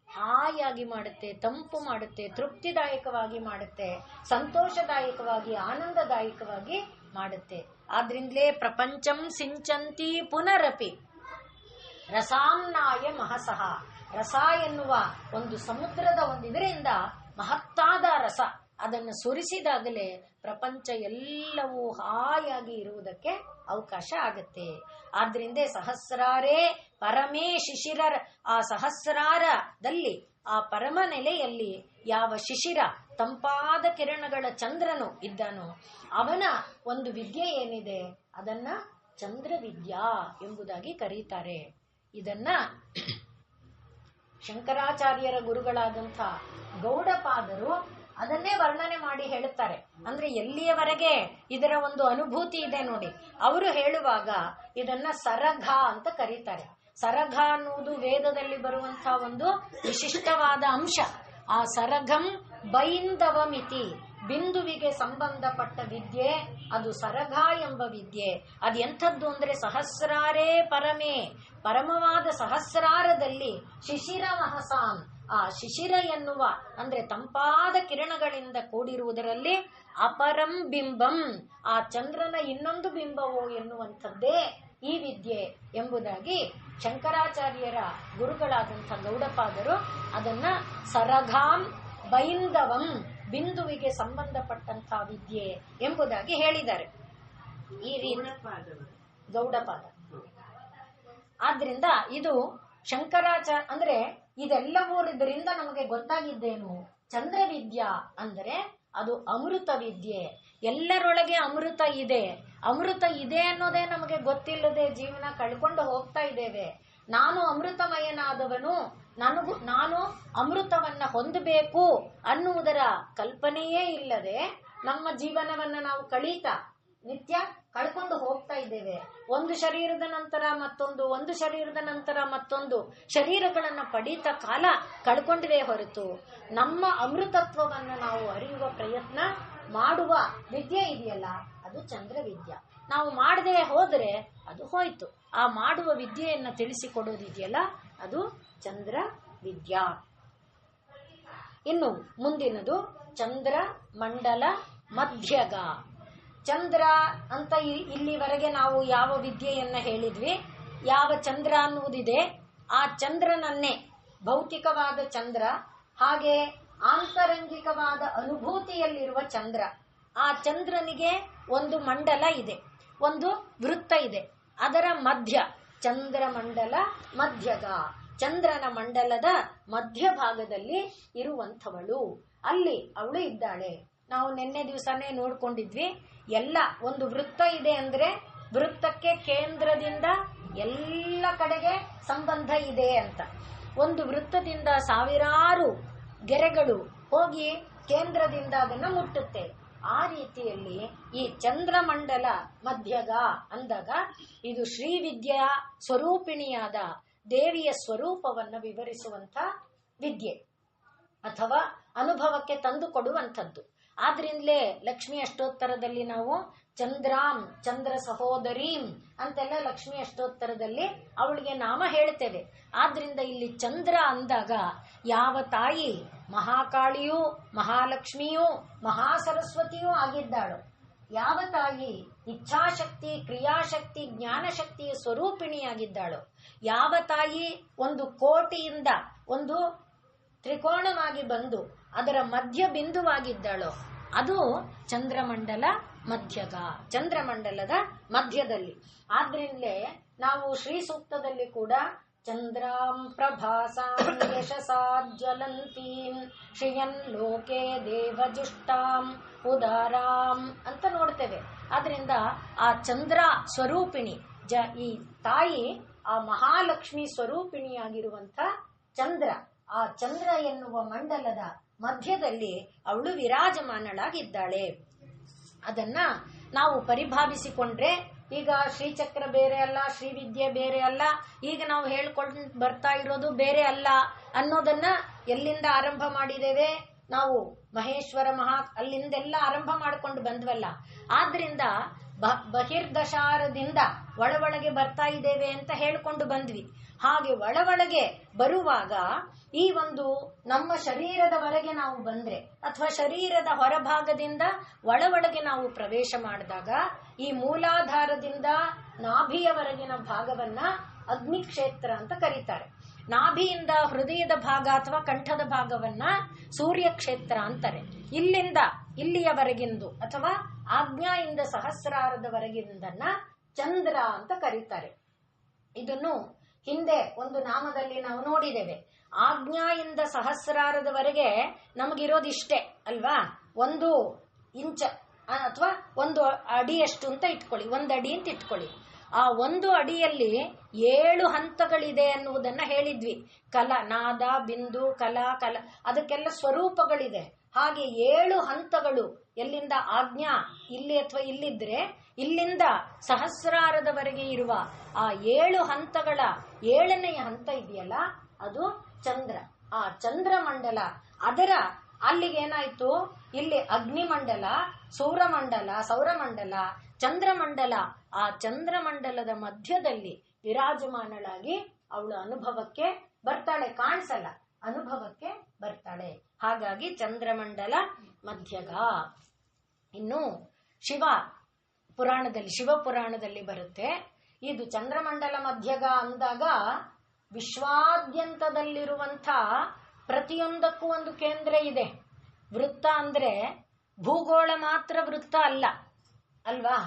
ಹಾಯಾಗಿ ಮಾಡುತ್ತೆ, ತಂಪು ಮಾಡುತ್ತೆ, ತೃಪ್ತಿದಾಯಕವಾಗಿ ಮಾಡುತ್ತೆ, ಸಂತೋಷದಾಯಕವಾಗಿ ಆನಂದದಾಯಕವಾಗಿ ಮಾಡುತ್ತೆ. ಆದ್ರಿಂದಲೇ ಪ್ರಪಂಚಂ ಸಿಂಚಂತಿ ಪುನರಪಿ ರಸಾಮ್ನಾಯ ಮಹಸಃ. ರಸ ಎನ್ನುವ ಒಂದು ಸಮುದ್ರದ ಒಂದು ಇದರಿಂದ ಮಹತ್ತಾದ ರಸ ಅದನ್ನು ಸುರಿಸಿದಾಗಲೇ ಪ್ರಪಂಚ ಎಲ್ಲವೂ ಹಾಯಾಗಿ ಇರುವುದಕ್ಕೆ ಅವಕಾಶ ಆಗುತ್ತೆ. ಆದ್ರಿಂದ ಸಹಸ್ರಾರೇ ಪರಮೇ ಶಿಶಿರ, ಆ ಸಹಸ್ರಾರದಲ್ಲಿ ಆ ಪರಮ ನೆಲೆಯಲ್ಲಿ ಯಾವ ಶಿಶಿರ ತಂಪಾದ ಕಿರಣಗಳ ಚಂದ್ರನು ಇದ್ದಾನೋ ಅವನ ಒಂದು ವಿದ್ಯೆ ಏನಿದೆ ಅದನ್ನ ಚಂದ್ರವಿದ್ಯಾ ಎಂಬುದಾಗಿ ಕರೀತಾರೆ. ಇದನ್ನ ಶಂಕರಾಚಾರ್ಯರ ಗುರುಗಳಾದಂಥ ಗೌಡಪಾದರು ಅದನ್ನೇ ವರ್ಣನೆ ಮಾಡಿ ಹೇಳುತ್ತಾರೆ. ಅಂದ್ರೆ ಎಲ್ಲಿಯವರೆಗೆ ಇದರ ಒಂದು ಅನುಭೂತಿ ಇದೆ ನೋಡಿ, ಅವರು ಹೇಳುವಾಗ ಇದನ್ನ ಸರಘ ಅಂತ ಕರೀತಾರೆ. ಸರಘ ಅನ್ನುವುದು ವೇದದಲ್ಲಿ ಬರುವಂತಹ ಒಂದು ವಿಶಿಷ್ಟವಾದ ಅಂಶ. ಆ ಸರಘಂ ಬೈಂದವಮಿತಿ, ಬಿಂದುವಿಗೆ ಸಂಬಂಧಪಟ್ಟ ವಿದ್ಯೆ ಅದು ಸರಘ ಎಂಬ ವಿದ್ಯೆ. ಅದು ಎಂಥದ್ದು ಅಂದ್ರೆ ಸಹಸ್ರಾರೇ ಪರಮೇ, ಪರಮವಾದ ಸಹಸ್ರಾರದಲ್ಲಿ ಶಿಶಿರ ಮಹಸಾಂ, ಆ ಶಿಶಿರ ಎನ್ನುವ ಅಂದ್ರೆ ತಂಪಾದ ಕಿರಣಗಳಿಂದ ಕೂಡಿರುವುದರಲ್ಲಿ ಅಪರಂ ಬಿಂಬಂ, ಆ ಚಂದ್ರನ ಇನ್ನೊಂದು ಬಿಂಬವೋ ಎನ್ನುವಂಥದ್ದೇ ಈ ವಿದ್ಯೆ ಎಂಬುದಾಗಿ ಶಂಕರಾಚಾರ್ಯರ ಗುರುಗಳಾದಂಥ ಗೌಡಪಾದರು ಅದನ್ನ ಸರಘಾಂ ಬೈಂದವಂ, ಬಿಂದುವಿಗೆ ಸಂಬಂಧಪಟ್ಟಂತಹ ವಿದ್ಯೆ ಎಂಬುದಾಗಿ ಹೇಳಿದ್ದಾರೆ. ಈ ರೀತಿ ಗೌಡಪಾದ. ಆದ್ರಿಂದ ಇದು ಅಂದ್ರೆ ಇದೆಲ್ಲವೂ ಇದರಿಂದ ನಮಗೆ ಗೊತ್ತಾಗಿದ್ದೇನು, ಚಂದ್ರವಿದ್ಯಾ ಅಂದರೆ ಅದು ಅಮೃತ ವಿದ್ಯೆ. ಎಲ್ಲರೊಳಗೆ ಅಮೃತ ಇದೆ. ಅಮೃತ ಇದೆ ಅನ್ನೋದೇ ನಮಗೆ ಗೊತ್ತಿಲ್ಲದೆ ಜೀವನ ಕಳ್ಕೊಂಡು ಹೋಗ್ತಾ ಇದ್ದೇವೆ. ನಾನು ಅಮೃತಮಯನಾದವನು, ನಾನು ಅಮೃತವನ್ನ ಹೊಂದಬೇಕು ಅನ್ನುವುದರ ಕಲ್ಪನೆಯೇ ಇಲ್ಲದೆ ನಮ್ಮ ಜೀವನವನ್ನ ನಾವು ನಿತ್ಯ ಕಳ್ಕೊಂಡು ಹೋಗ್ತಾ ಇದ್ದೇವೆ. ಒಂದು ಶರೀರದ ನಂತರ ಮತ್ತೊಂದು, ಒಂದು ಶರೀರದ ನಂತರ ಮತ್ತೊಂದು ಶರೀರಗಳನ್ನ ಪಡೀತಾ ಕಾಲ ಕಳ್ಕೊಂಡಿವೆ ಹೊರತು ನಮ್ಮ ಅಮೃತತ್ವವನ್ನು ನಾವು ಅರಿಯುವ ಪ್ರಯತ್ನ ಮಾಡುವ ವಿದ್ಯೆ ಇದೆಯಲ್ಲ, ಅದು ಚಂದ್ರವಿದ್ಯಾ. ನಾವು ಮಾಡದೆ ಹೋದರೆ ಅದು ಹೋಯ್ತು. ಆ ಮಾಡುವ ವಿದ್ಯೆಯನ್ನ ತಿಳಿಸಿಕೊಡೋದಿದೆಯಲ್ಲ, ಅದು ಚಂದ್ರ ವಿದ್ಯಾ. ಇನ್ನು ಮುಂದಿನದು ಚಂದ್ರ ಮಂಡಲ ಮಧ್ಯಗ. ಚಂದ್ರ ಅಂತ ಇಲ್ಲಿವರೆಗೆ ನಾವು ಯಾವ ವಿದ್ಯೆಯನ್ನ ಹೇಳಿದ್ವಿ, ಯಾವ ಚಂದ್ರ ಅನ್ನುವುದಿದೆ, ಆ ಚಂದ್ರನನ್ನೇ ಭೌತಿಕವಾದ ಚಂದ್ರ, ಹಾಗೆ ಆಂತರಂಗಿಕವಾದ ಅನುಭೂತಿಯಲ್ಲಿರುವ ಚಂದ್ರ. ಆ ಚಂದ್ರನಿಗೆ ಒಂದು ಮಂಡಲ ಇದೆ, ಒಂದು ವೃತ್ತ ಇದೆ, ಅದರ ಮಧ್ಯ ಚಂದ್ರಮಂಡಲ ಮಧ್ಯಗ. ಚಂದ್ರನ ಮಂಡಲದ ಮಧ್ಯಭಾಗದಲ್ಲಿ ಇರುವಂಥವಳು, ಅಲ್ಲಿ ಅವಳು ಇದ್ದಾಳೆ. ನಾವು ನಿನ್ನೆ ದಿವಸನೇ ನೋಡ್ಕೊಂಡಿದ್ವಿ. ಎಲ್ಲ ಒಂದು ವೃತ್ತ ಇದೆ ಅಂದ್ರೆ ವೃತ್ತಕ್ಕೆ ಕೇಂದ್ರದಿಂದ ಎಲ್ಲ ಕಡೆಗೆ ಸಂಬಂಧ ಇದೆ ಅಂತ. ಒಂದು ವೃತ್ತದಿಂದ ಸಾವಿರಾರು ಗೆರೆಗಳು ಹೋಗಿ ಕೇಂದ್ರದಿಂದ ಅದನ್ನ ಮುಟ್ಟುತ್ತೆ. ಆ ರೀತಿಯಲ್ಲಿ ಈ ಚಂದ್ರಮಂಡಲ ಮಧ್ಯಗ ಅಂದಾಗ ಇದು ಶ್ರೀವಿದ್ಯಾ ಸ್ವರೂಪಿಣಿಯಾದ ದೇವಿಯ ಸ್ವರೂಪವನ್ನು ವಿವರಿಸುವಂತ ವಿದ್ಯೆ ಅಥವಾ ಅನುಭವಕ್ಕೆ ತಂದು ಕೊಡುವಂಥದ್ದು. ಆದ್ರಿಂದಲೇ ಲಕ್ಷ್ಮಿ ಅಷ್ಟೋತ್ತರದಲ್ಲಿ ನಾವು ಚಂದ್ರಾಂ, ಚಂದ್ರ ಸಹೋದರೀಂ ಅಂತೆಲ್ಲ ಲಕ್ಷ್ಮಿ ಅಷ್ಟೋತ್ತರದಲ್ಲಿ ಅವಳಿಗೆ ನಾಮ ಹೇಳ್ತೇವೆ. ಆದ್ರಿಂದ ಇಲ್ಲಿ ಚಂದ್ರ ಅಂದಾಗ ಯಾವ ತಾಯಿ ಮಹಾಕಾಳಿಯೂ ಮಹಾಲಕ್ಷ್ಮಿಯೂ ಮಹಾಸರಸ್ವತಿಯೂ ಆಗಿದ್ದಾಳು, ಯಾವ ತಾಯಿ ಇಚ್ಛಾಶಕ್ತಿ ಕ್ರಿಯಾಶಕ್ತಿ ಜ್ಞಾನಶಕ್ತಿಯ ಸ್ವರೂಪಿಣಿಯಾಗಿದ್ದಾಳು, ಯಾವ ತಾಯಿ ಒಂದು ಕೋಟಿಯಿಂದ ಒಂದು ತ್ರಿಕೋಣವಾಗಿ ಬಂದು ಅದರ ಮಧ್ಯ ಬಿಂದುವಾಗಿದ್ದಾಳೋ ಅದು ಚಂದ್ರಮಂಡಲ ಮಧ್ಯಗ, ಚಂದ್ರಮಂಡಲದ ಮಧ್ಯದಲ್ಲಿ. ಆದ್ರಿಂದಲೇ ನಾವು ಶ್ರೀ ಸೂಕ್ತದಲ್ಲಿ ಕೂಡ ಚಂದ್ರಾಂ ಪ್ರಭಾಸಾಂ ಯಶಸಾ ಜ್ವಲಂತೀಂ ಶ್ರಿಯನ್ ಲೋಕೆ ದೇವಜುಷ್ಟಾಂ ಉದಾರಾಂ ಅಂತ ನೋಡ್ತೇವೆ. ಆದ್ರಿಂದ ಆ ಚಂದ್ರ ಸ್ವರೂಪಿಣಿ ಈ ತಾಯಿ ಆ ಮಹಾಲಕ್ಷ್ಮಿ ಸ್ವರೂಪಿಣಿಯಾಗಿರುವಂತ ಚಂದ್ರ, ಆ ಚಂದ್ರ ಎನ್ನುವ ಮಂಡಲದ ಮಧ್ಯದಲ್ಲಿ ಅವಳು ವಿರಾಜಮಾನಳಾಗಿದ್ದಾಳೆ. ಅದನ್ನ ನಾವು ಪರಿಭಾವಿಸಿಕೊಂಡ್ರೆ ಈಗ ಶ್ರೀಚಕ್ರ ಬೇರೆ ಅಲ್ಲ, ಶ್ರೀವಿದ್ಯೆ ಬೇರೆ ಅಲ್ಲ, ಈಗ ನಾವು ಹೇಳ್ಕೊಂಡು ಬರ್ತಾ ಇರೋದು ಬೇರೆ ಅಲ್ಲ ಅನ್ನೋದನ್ನ ಎಲ್ಲಿಂದ ಆರಂಭ ಮಾಡಿದ್ದೇವೆ ನಾವು, ಮಹೇಶ್ವರ ಅಲ್ಲಿಂದೆಲ್ಲ ಆರಂಭ ಮಾಡ್ಕೊಂಡು ಬಂದ್ವಲ್ಲ. ಆದ್ರಿಂದ ಬಹಿರ್ದಶಾರದಿಂದ ಒಳಗೆ ಬರ್ತಾ ಇದ್ದೇವೆ ಅಂತ ಹೇಳ್ಕೊಂಡು ಬಂದ್ವಿ. ಹಾಗೆ ಒಳಗೆ ಬರುವಾಗ ಈ ಒಂದು ನಮ್ಮ ಶರೀರದವರೆಗೆ ನಾವು ಬಂದ್ರೆ ಅಥವಾ ಶರೀರದ ಹೊರಭಾಗದಿಂದ ಒಳಗೆ ನಾವು ಪ್ರವೇಶ ಮಾಡಿದಾಗ ಈ ಮೂಲಾಧಾರದಿಂದ ನಾಭಿಯವರೆಗಿನ ಭಾಗವನ್ನ ಅಗ್ನಿಕ್ಷೇತ್ರ ಅಂತ ಕರೀತಾರೆ. ನಾಭಿಯಿಂದ ಹೃದಯದ ಭಾಗ ಅಥವಾ ಕಂಠದ ಭಾಗವನ್ನ ಸೂರ್ಯಕ್ಷೇತ್ರ ಅಂತಾರೆ. ಇಲ್ಲಿಂದ ಇಲ್ಲಿಯವರೆಗಿಂದು ಅಥವಾ ಆಜ್ಞಾಯಿಂದ ಸಹಸ್ರಾರದವರೆಗಿಂದನ್ನ ಚಂದ್ರ ಅಂತ ಕರೀತಾರೆ. ಇದನ್ನು ಹಿಂದೆ ಒಂದು ನಾಮದಲ್ಲಿ ನಾವು ನೋಡಿದ್ದೇವೆ. ಆಜ್ಞಾಯಿಂದ ಸಹಸ್ರಾರದವರೆಗೆ ನಮಗಿರೋದಿಷ್ಟೇ ಅಲ್ವಾ, 1 ಇಂಚ್ ಅಥವಾ 1 ಅಡಿಯಷ್ಟು ಅಂತ ಇಟ್ಕೊಳ್ಳಿ, 1 ಅಡಿ ಅಂತ ಇಟ್ಕೊಳ್ಳಿ. ಆ 1 ಅಡಿಯಲ್ಲಿ 7 ಹಂತಗಳಿದೆ ಅನ್ನುವುದನ್ನ ಹೇಳಿದ್ವಿ. ಕಲ, ನಾದ, ಬಿಂದು, ಕಲ, ಅದಕ್ಕೆಲ್ಲ ಸ್ವರೂಪಗಳಿದೆ. ಹಾಗೆ 7 ಹಂತಗಳು ಎಲ್ಲಿಂದ ಆಜ್ಞಾ ಇಲ್ಲಿ ಅಥವಾ ಇಲ್ಲಿದ್ರೆ ಇಲ್ಲಿಂದ ಸಹಸ್ರಾರದವರೆಗೆ ಇರುವ ಆ 7 ಹಂತಗಳ 7ನೆಯ ಹಂತ ಇದೆಯಲ್ಲ ಅದು ಚಂದ್ರ. ಆ ಚಂದ್ರಮಂಡಲ ಅದರ ಅಲ್ಲಿಗೇನಾಯ್ತು, ಇಲ್ಲಿ ಅಗ್ನಿಮಂಡಲ, ಸೌರಮಂಡಲ, ಚಂದ್ರಮಂಡಲ. ಆ ಚಂದ್ರಮಂಡಲದ ಮಧ್ಯದಲ್ಲಿ ವಿರಾಜಮಾನಳಾಗಿ ಅವಳು ಅನುಭವಕ್ಕೆ ಬರ್ತಾಳೆ, ಕಾಣಿಸಲ್ಲ, ಅನುಭವಕ್ಕೆ ಬರ್ತಾಳೆ. ಹಾಗಾಗಿ ಚಂದ್ರಮಂಡಲ ಮಧ್ಯಗ. ಇನ್ನು ಶಿವಪುರಾಣದಲ್ಲಿ ಬರುತ್ತೆ. ಇದು ಚಂದ್ರಮಂಡಲ ಮಧ್ಯಗ ಅಂದಾಗ ವಿಶ್ವಾದ್ಯಂತದಲ್ಲಿರುವಂಥ ಪ್ರತಿಯೊಂದಕ್ಕೂ ಒಂದು ಕೇಂದ್ರ ಇದೆ. ವೃತ್ತ ಅಂದ್ರೆ ಭೂಗೋಳ ಮಾತ್ರ ವೃತ್ತ ಅಲ್ಲ ಅಲ್ವಾ.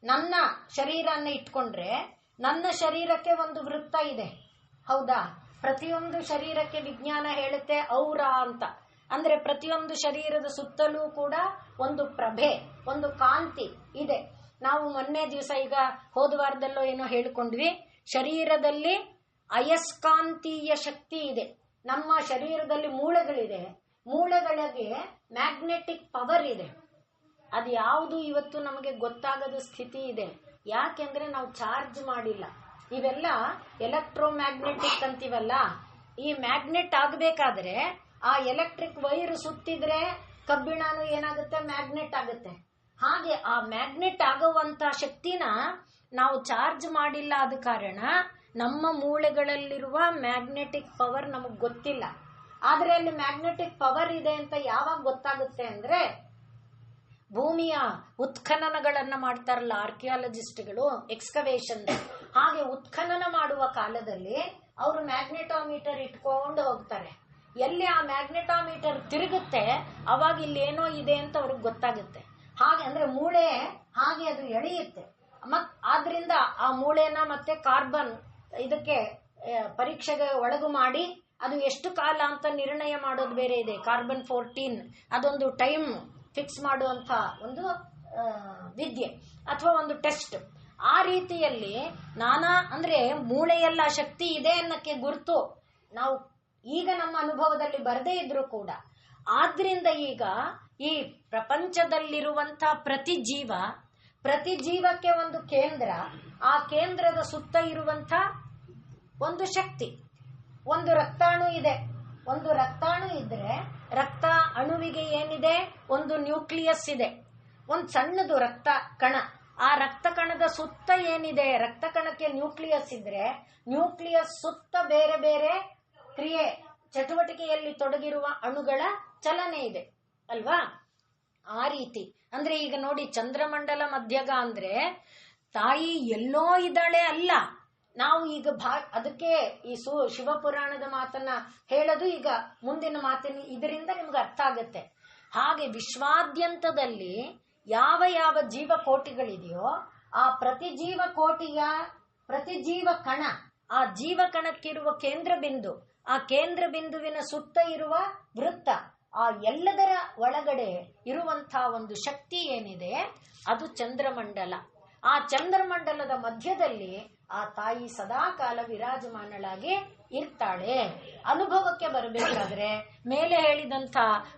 ನನ್ನ ಶರೀರನ್ನ ಇಟ್ಕೊಂಡ್ರೆ ನನ್ನ ಶರೀರಕ್ಕೆ ಒಂದು ವೃತ್ತ ಇದೆ, ಹೌದಾ. ಪ್ರತಿಯೊಂದು ಶರೀರಕ್ಕೆ ವಿಜ್ಞಾನ ಹೇಳುತ್ತೆ ಔರ ಅಂತ. ಅಂದ್ರೆ ಪ್ರತಿಯೊಂದು ಶರೀರದ ಸುತ್ತಲೂ ಕೂಡ ಒಂದು ಪ್ರಭೆ, ಒಂದು ಕಾಂತಿ ಇದೆ. ನಾವು ಮೊನ್ನೆ ದಿವಸ ಈಗ ಹೋದ ವಾರದಲ್ಲೋ ಏನೋ ಹೇಳಿಕೊಂಡ್ವಿ, ಶರೀರದಲ್ಲಿ ಅಯಸ್ಕಾಂತೀಯ ಶಕ್ತಿ ಇದೆ. ನಮ್ಮ ಶರೀರದಲ್ಲಿ ಮೂಳೆಗಳಿದೆ, ಮೂಳೆಗಳಿಗೆ ಮ್ಯಾಗ್ನೆಟಿಕ್ ಪವರ್ ಇದೆ. ಅದು ಯಾವುದು ಇವತ್ತು ನಮಗೆ ಗೊತ್ತಾಗದ ಸ್ಥಿತಿ ಇದೆ. ಯಾಕೆಂದ್ರೆ ನಾವು ಚಾರ್ಜ್ ಮಾಡಿಲ್ಲ. ಇವೆಲ್ಲ ಎಲೆಕ್ಟ್ರೋಮ್ಯಾಗ್ನೆಟಿಕ್ ಅಂತೀವಲ್ಲ, ಈ ಮ್ಯಾಗ್ನೆಟ್ ಆಗಬೇಕಾದ್ರೆ ಆ ಎಲೆಕ್ಟ್ರಿಕ್ ವೈರ್ ಸುತ್ತಿದ್ರೆ ಕಬ್ಬಿಣನು ಏನಾಗುತ್ತೆ, ಮ್ಯಾಗ್ನೆಟ್ ಆಗುತ್ತೆ. ಹಾಗೆ ಆ ಮ್ಯಾಗ್ನೆಟ್ ಆಗುವಂತ ಶಕ್ತಿನ ನಾವು ಚಾರ್ಜ್ ಮಾಡಿಲ್ಲ. ಆದ ಕಾರಣ ನಮ್ಮ ಮೂಳೆಗಳಲ್ಲಿರುವ ಮ್ಯಾಗ್ನೆಟಿಕ್ ಪವರ್ ನಮಗ್ ಗೊತ್ತಿಲ್ಲ. ಆದ್ರೆ ಅಲ್ಲಿ ಮ್ಯಾಗ್ನೆಟಿಕ್ ಪವರ್ ಇದೆ ಅಂತ ಯಾವಾಗ ಗೊತ್ತಾಗುತ್ತೆ ಅಂದ್ರೆ, ಭೂಮಿಯ ಉತ್ಖನನಗಳನ್ನ ಮಾಡ್ತಾರಲ್ಲ ಆರ್ಕಿಯಾಲಜಿಸ್ಟ್ಗಳು, ಎಕ್ಸ್ಕವೇಷನ್, ಹಾಗೆ ಉತ್ಖನನ ಮಾಡುವ ಕಾಲದಲ್ಲಿ ಅವರು ಮ್ಯಾಗ್ನೆಟೋಮೀಟರ್ ಇಟ್ಕೊಂಡು ಹೋಗ್ತಾರೆ. ಎಲ್ಲಿ ಆ ಮ್ಯಾಗ್ನೆಟೋಮೀಟರ್ ತಿರುಗುತ್ತೆ ಅವಾಗ ಇಲ್ಲಿ ಏನೋ ಇದೆ ಅಂತ ಅವ್ರಿಗೆ ಗೊತ್ತಾಗುತ್ತೆ. ಹಾಗೆ ಅಂದ್ರೆ ಮೂಳೆ ಹಾಗೆ ಅದು ಎಳೆಯುತ್ತೆ. ಆದ್ರಿಂದ ಆ ಮೂಳೆನ ಮತ್ತೆ ಕಾರ್ಬನ್ ಇದಕ್ಕೆ ಪರೀಕ್ಷೆಗೆ ಒಳಗು ಮಾಡಿ ಅದು ಎಷ್ಟು ಕಾಲ ಅಂತ ನಿರ್ಣಯ ಮಾಡೋದು ಬೇರೆ ಇದೆ. ಕಾರ್ಬನ್ 14 ಅದೊಂದು ಟೈಮ್ ಫಿಕ್ಸ್ ಮಾಡುವಂತ ಒಂದು ವಿದ್ಯೆ ಅಥವಾ ಒಂದು ಟೆಸ್ಟ್. ಆ ರೀತಿಯಲ್ಲಿ ನಾನಾ ಅಂದ್ರೆ ಮೂಳೆಯಲ್ಲ ಶಕ್ತಿ ಇದೆ ಅನ್ನಕ್ಕೆ ಗುರುತು ನಾವು ಈಗ ನಮ್ಮ ಅನುಭವದಲ್ಲಿ ಬರದೇ ಇದ್ರೂ ಕೂಡ. ಆದ್ರಿಂದ ಈಗ ಈ ಪ್ರಪಂಚದಲ್ಲಿರುವಂತ ಪ್ರತಿ ಜೀವಕ್ಕೆ ಒಂದು ಕೇಂದ್ರ, ಆ ಕೇಂದ್ರದ ಸುತ್ತ ಇರುವಂತ ಒಂದು ಶಕ್ತಿ. ಒಂದು ರಕ್ತಾಣು ಇದೆ. ಒಂದು ರಕ್ತಾಣು ಇದ್ರೆ ರಕ್ತ ಅಣುವಿಗೆ ಏನಿದೆ, ಒಂದು ನ್ಯೂಕ್ಲಿಯಸ್ ಇದೆ, ಒಂದು ಸಣ್ಣದು ರಕ್ತ ಕಣ. ಆ ರಕ್ತ ಕಣದ ಸುತ್ತ ಏನಿದೆ, ರಕ್ತ ಕಣಕ್ಕೆ ನ್ಯೂಕ್ಲಿಯಸ್ ಇದ್ರೆ ನ್ಯೂಕ್ಲಿಯಸ್ ಸುತ್ತ ಬೇರೆ ಬೇರೆ ಕ್ರಿಯೆ ಚಟುವಟಿಕೆಯಲ್ಲಿ ತೊಡಗಿರುವ ಅಣುಗಳ ಚಲನೆ ಇದೆ ಅಲ್ವಾ. ಆ ರೀತಿ ಅಂದ್ರೆ ಈಗ ನೋಡಿ, ಚಂದ್ರಮಂಡಲ ಮಧ್ಯಗ ಅಂದ್ರೆ ತಾಯಿ ಎಲ್ಲೋ ಇದ್ದಾಳೆ ಅಲ್ಲ. ನಾವು ಈಗ ಅದಕ್ಕೆ ಈ ಶಿವಪುರಾಣದ ಮಾತನ್ನ ಹೇಳೋದು ಈಗ ಮುಂದಿನ ಮಾತಿನ ಇದರಿಂದ ನಿಮ್ಗೆ ಅರ್ಥ ಆಗತ್ತೆ. ಹಾಗೆ ವಿಶ್ವಾದ್ಯಂತದಲ್ಲಿ ಯಾವ ಯಾವ ಜೀವಕೋಟಿಗಳಿದೆಯೋ ಆ ಪ್ರತಿ ಜೀವಕೋಟಿಯ ಪ್ರತಿ ಜೀವ ಕಣ, ಆ ಜೀವ ಕಣಕ್ಕಿರುವ ಕೇಂದ್ರ ಬಿಂದು, ಆ ಕೇಂದ್ರ ಬಿಂದುವಿನ ಸುತ್ತ ಇರುವ ವೃತ್ತ, ಆ ಎಲ್ಲದರ ಒಳಗಡೆ ಇರುವಂತಹ ಒಂದು ಶಕ್ತಿ ಏನಿದೆ ಅದು ಚಂದ್ರಮಂಡಲ. ಆ ಚಂದ್ರಮಂಡಲದ ಮಧ್ಯದಲ್ಲಿ ಆ ತಾಯಿ ಸದಾಕಾಲ ವಿರಾಜಮಾನಳಾಗಿ ಇರ್ತಾಳೆ. ಅನುಭವಕ್ಕೆ ಬರಬೇಕಾದ್ರೆ ಮೇಲೆ ಹೇಳಿದಂಥ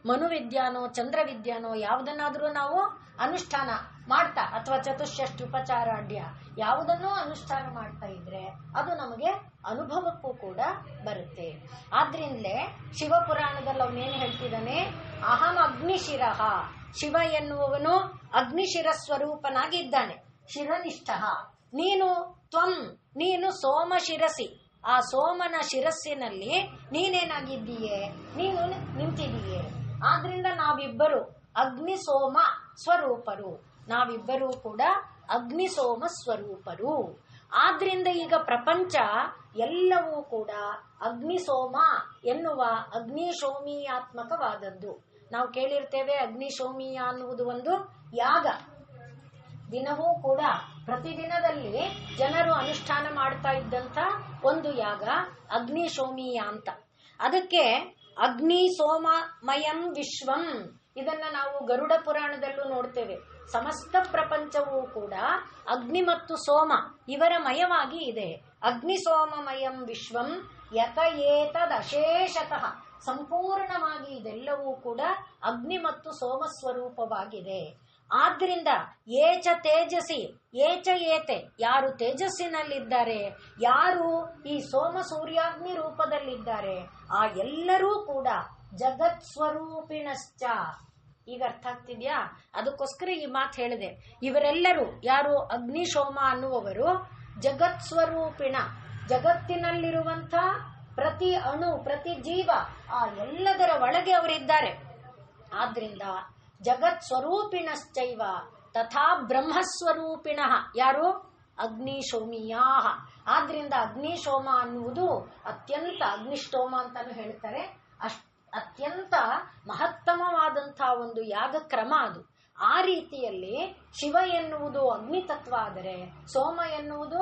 ಮನುವಿದ್ಯಾನೋ ಚಂದ್ರವಿದ್ಯಾನೋ ಯಾವುದನ್ನಾದ್ರೂ ನಾವು ಅನುಷ್ಠಾನ ಮಾಡ್ತಾ ಅಥವಾ ಚತುಷ್ಷಷ್ಟಿ ಉಪಚಾರಾಢ್ಯ ಯಾವುದನ್ನೂ ಅನುಷ್ಠಾನ ಮಾಡ್ತಾ ಇದ್ರೆ ಅದು ನಮಗೆ ಅನುಭವಕ್ಕೂ ಕೂಡ ಬರುತ್ತೆ. ಆದ್ರಿಂದಲೇ ಶಿವಪುರಾಣದಲ್ಲಿ ಅವನೇನು ಹೇಳ್ತಿದ್ದಾನೆ, ಅಹಂ ಅಗ್ನಿಶಿರಃ, ಶಿವ ಎನ್ನುವವನು ಅಗ್ನಿಶಿರ ಸ್ವರೂಪನಾಗಿದ್ದಾನೆ. ಶಿರನಿಷ್ಠ ನೀನು, ತ್ವಂ ನೀನು ಸೋಮ ಶಿರಸಿ, ಆ ಸೋಮನ ಶಿರಸ್ಸಿನಲ್ಲಿ ನೀನೇನಾಗಿದ್ದೀಯೆ, ನೀನು ನಿಂತಿದೀಯೆ. ಆದ್ರಿಂದ ನಾವಿಬ್ಬರು ಅಗ್ನಿ ಸೋಮ ಸ್ವರೂಪರು, ನಾವಿಬ್ಬರೂ ಕೂಡ ಅಗ್ನಿ ಸೋಮ ಸ್ವರೂಪರು. ಆದ್ರಿಂದ ಈಗ ಪ್ರಪಂಚ ಎಲ್ಲವೂ ಕೂಡ ಅಗ್ನಿ ಸೋಮ ಎನ್ನುವ ಅಗ್ನಿಶೋಮೀಯಾತ್ಮಕವಾದದ್ದು. ನಾವು ಕೇಳಿರ್ತೇವೆ ಅಗ್ನಿಶೋಮೀಯ ಅನ್ನುವುದು ಒಂದು ಯಾಗ. ದಿನವೂ ಕೂಡ ಪ್ರತಿದಿನದಲ್ಲಿ ಜನರು ಅನುಷ್ಠಾನ ಮಾಡ್ತಾ ಇದ್ದಂತ ಒಂದು ಯಾಗ ಅಗ್ನಿಶೋಮೀಯ ಅಂತ. ಅದಕ್ಕೆ ಅಗ್ನಿ ಸೋಮಮಯಂ ವಿಶ್ವಂ, ಇದನ್ನ ನಾವು ಗರುಡ ಪುರಾಣದಲ್ಲೂ ನೋಡ್ತೇವೆ. ಸಮಸ್ತ ಪ್ರಪಂಚವೂ ಕೂಡ ಅಗ್ನಿ ಮತ್ತು ಸೋಮ ಇವರ ಮಯವಾಗಿ ಇದೆ. ಅಗ್ನಿ ಸೋಮಮಯಂ ವಿಶ್ವಂ ಯತ ಏತದಶೇಷತಃ, ಸಂಪೂರ್ಣವಾಗಿ ಇದೆಲ್ಲವೂ ಕೂಡ ಅಗ್ನಿ ಮತ್ತು ಸೋಮ ಸ್ವರೂಪವಾಗಿದೆ. ಆದ್ರಿಂದ ಏಚ ತೇಜಸಿ ಏಚ ಏತೆ, ಯಾರು ತೇಜಸ್ಸಿನಲ್ಲಿದ್ದಾರೆ, ಯಾರು ಈ ಸೋಮ ಸೂರ್ಯಾಗ್ನಿ ರೂಪದಲ್ಲಿದ್ದಾರೆ, ಆ ಎಲ್ಲರೂ ಕೂಡ ಜಗತ್ ಸ್ವರೂಪಿಣಶ್ಚ. ಈಗ ಅರ್ಥ ಆಗ್ತಿದ್ಯಾ? ಅದಕ್ಕೋಸ್ಕರ ಈ ಮಾತು ಹೇಳಿದೆ. ಇವರೆಲ್ಲರೂ ಯಾರು ಅಗ್ನಿ ಸೋಮ ಅನ್ನುವವರು ಜಗತ್ ಸ್ವರೂಪಿಣ, ಜಗತ್ತಿನಲ್ಲಿರುವಂಥ ಪ್ರತಿ ಅಣು ಪ್ರತಿ ಜೀವ ಆ ಎಲ್ಲದರ ಒಳಗೆ ಅವರಿದ್ದಾರೆ. ಆದ್ರಿಂದ ಜಗತ್ ಸ್ವರೂಪಿಣಶ್ಚೈವ ತಥಾ ಬ್ರಹ್ಮಸ್ವರೂಪಿಣ, ಯಾರು ಅಗ್ನಿಶೋಮಿಯಾ. ಆದ್ರಿಂದ ಅಗ್ನಿಶೋಮ ಅನ್ನುವುದು ಅತ್ಯಂತ, ಅಗ್ನಿಷ್ಟೋಮ ಅಂತಾನು ಹೇಳ್ತಾರೆ, ಅತ್ಯಂತ ಮಹತ್ತಮವಾದಂತಹ ಒಂದು ಯಾಗ ಕ್ರಮ ಅದು. ಆ ರೀತಿಯಲ್ಲಿ ಶಿವ ಎನ್ನುವುದು ಅಗ್ನಿ ತತ್ವ ಆದರೆ ಸೋಮ ಎನ್ನುವುದು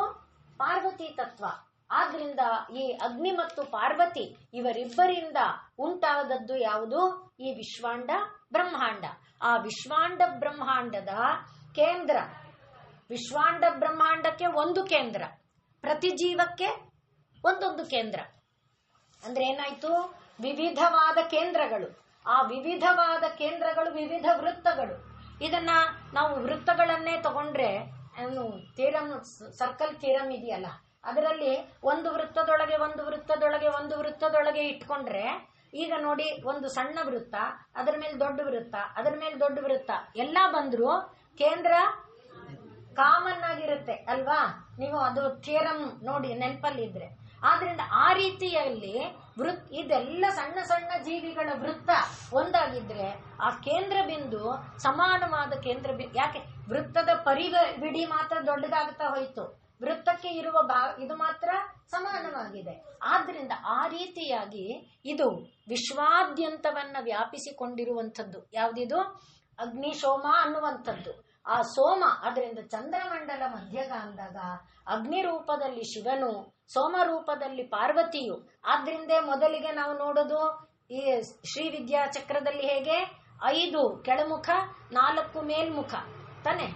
ಪಾರ್ವತಿ ತತ್ವ. ಆದ್ರಿಂದ ಈ ಅಗ್ನಿ ಮತ್ತು ಪಾರ್ವತಿ ಇವರಿಬ್ಬರಿಂದ ಉಂಟಾದದ್ದು ಯಾವುದು? ಈ ವಿಶ್ವಾಂಡ ಬ್ರಹ್ಮಾಂಡ. ಆ ವಿಶ್ವಾಂಡ ಬ್ರಹ್ಮಾಂಡದ ಕೇಂದ್ರ, ವಿಶ್ವಾಂಡ ಬ್ರಹ್ಮಾಂಡಕ್ಕೆ ಒಂದು ಕೇಂದ್ರ, ಪ್ರತಿ ಜೀವಕ್ಕೆ ಒಂದೊಂದು ಕೇಂದ್ರ. ಅಂದ್ರೆ ಏನಾಯ್ತು? ವಿವಿಧವಾದ ಕೇಂದ್ರಗಳು. ಆ ವಿವಿಧವಾದ ಕೇಂದ್ರಗಳು ವಿವಿಧ ವೃತ್ತಗಳು. ಇದನ್ನ ನಾವು ವೃತ್ತಗಳನ್ನೇ ತಗೊಂಡ್ರೆ, ಥಿಯರಮ್, ಸರ್ಕಲ್ ಥಿಯರಮ್ ಇದೆಯಲ್ಲ, ಅದರಲ್ಲಿ ಒಂದು ವೃತ್ತದೊಳಗೆ ಒಂದು ವೃತ್ತದೊಳಗೆ ಒಂದು ವೃತ್ತದೊಳಗೆ ಇಟ್ಕೊಂಡ್ರೆ, ಈಗ ನೋಡಿ, ಒಂದು ಸಣ್ಣ ವೃತ್ತ, ಅದರ ಮೇಲೆ ದೊಡ್ಡ ವೃತ್ತ, ಅದರ ಮೇಲೆ ದೊಡ್ಡ ವೃತ್ತ, ಎಲ್ಲಾ ಬಂದ್ರು ಕೇಂದ್ರ ಕಾಮನ್ ಆಗಿರುತ್ತೆ ಅಲ್ವಾ? ನೀವು ಅದು ಥಿಯರಮ್ ನೋಡಿ ನೆನಪಲ್ಲಿದ್ರೆ. ಆದ್ರಿಂದ ಆ ರೀತಿಯಲ್ಲಿ ಇದೆಲ್ಲ ಸಣ್ಣ ಸಣ್ಣ ಜೀವಿಗಳ ವೃತ್ತ ಒಂದಾಗಿದ್ರೆ ಆ ಕೇಂದ್ರ ಬಿಂದು ಸಮಾನವಾದ ಕೇಂದ್ರ ಬಿಂದು. ಯಾಕೆ? ವೃತ್ತದ ಪರಿವಿಡಿ ಮಾತ್ರ ದೊಡ್ಡದಾಗ್ತಾ ಹೋಯ್ತು, ವೃತ್ತಕ್ಕೆ ಇರುವ ಇದು ಮಾತ್ರ ಸಮಾನವಾಗಿದೆ. ಆದ್ರಿಂದ ಆ ರೀತಿಯಾಗಿ ಇದು ವಿಶ್ವಾದ್ಯಂತವನ್ನ ವ್ಯಾಪಿಸಿಕೊಂಡಿರುವಂಥದ್ದು. ಯಾವುದಿದು? ಅಗ್ನಿ ಸೋಮ ಅನ್ನುವಂಥದ್ದು. ಆ ಸೋಮ, ಅದರಿಂದ ಚಂದ್ರಮಂಡಲ ಮಧ್ಯಗ ಅಂದಾಗ ಅಗ್ನಿ ರೂಪದಲ್ಲಿ ಶಿವನು, ಸೋಮ ರೂಪದಲ್ಲಿ ಪಾರ್ವತಿಯು. ಆದ್ರಿಂದ ಮೊದಲಿಗೆ ನಾವು ನೋಡೋದು ಈ ಶ್ರೀ ವಿದ್ಯಾ ಚಕ್ರದಲ್ಲಿ ಹೇಗೆ 5 ಕೆಳಮುಖ 4 ಮೇಲ್ಮುಖ ತಾನೆ.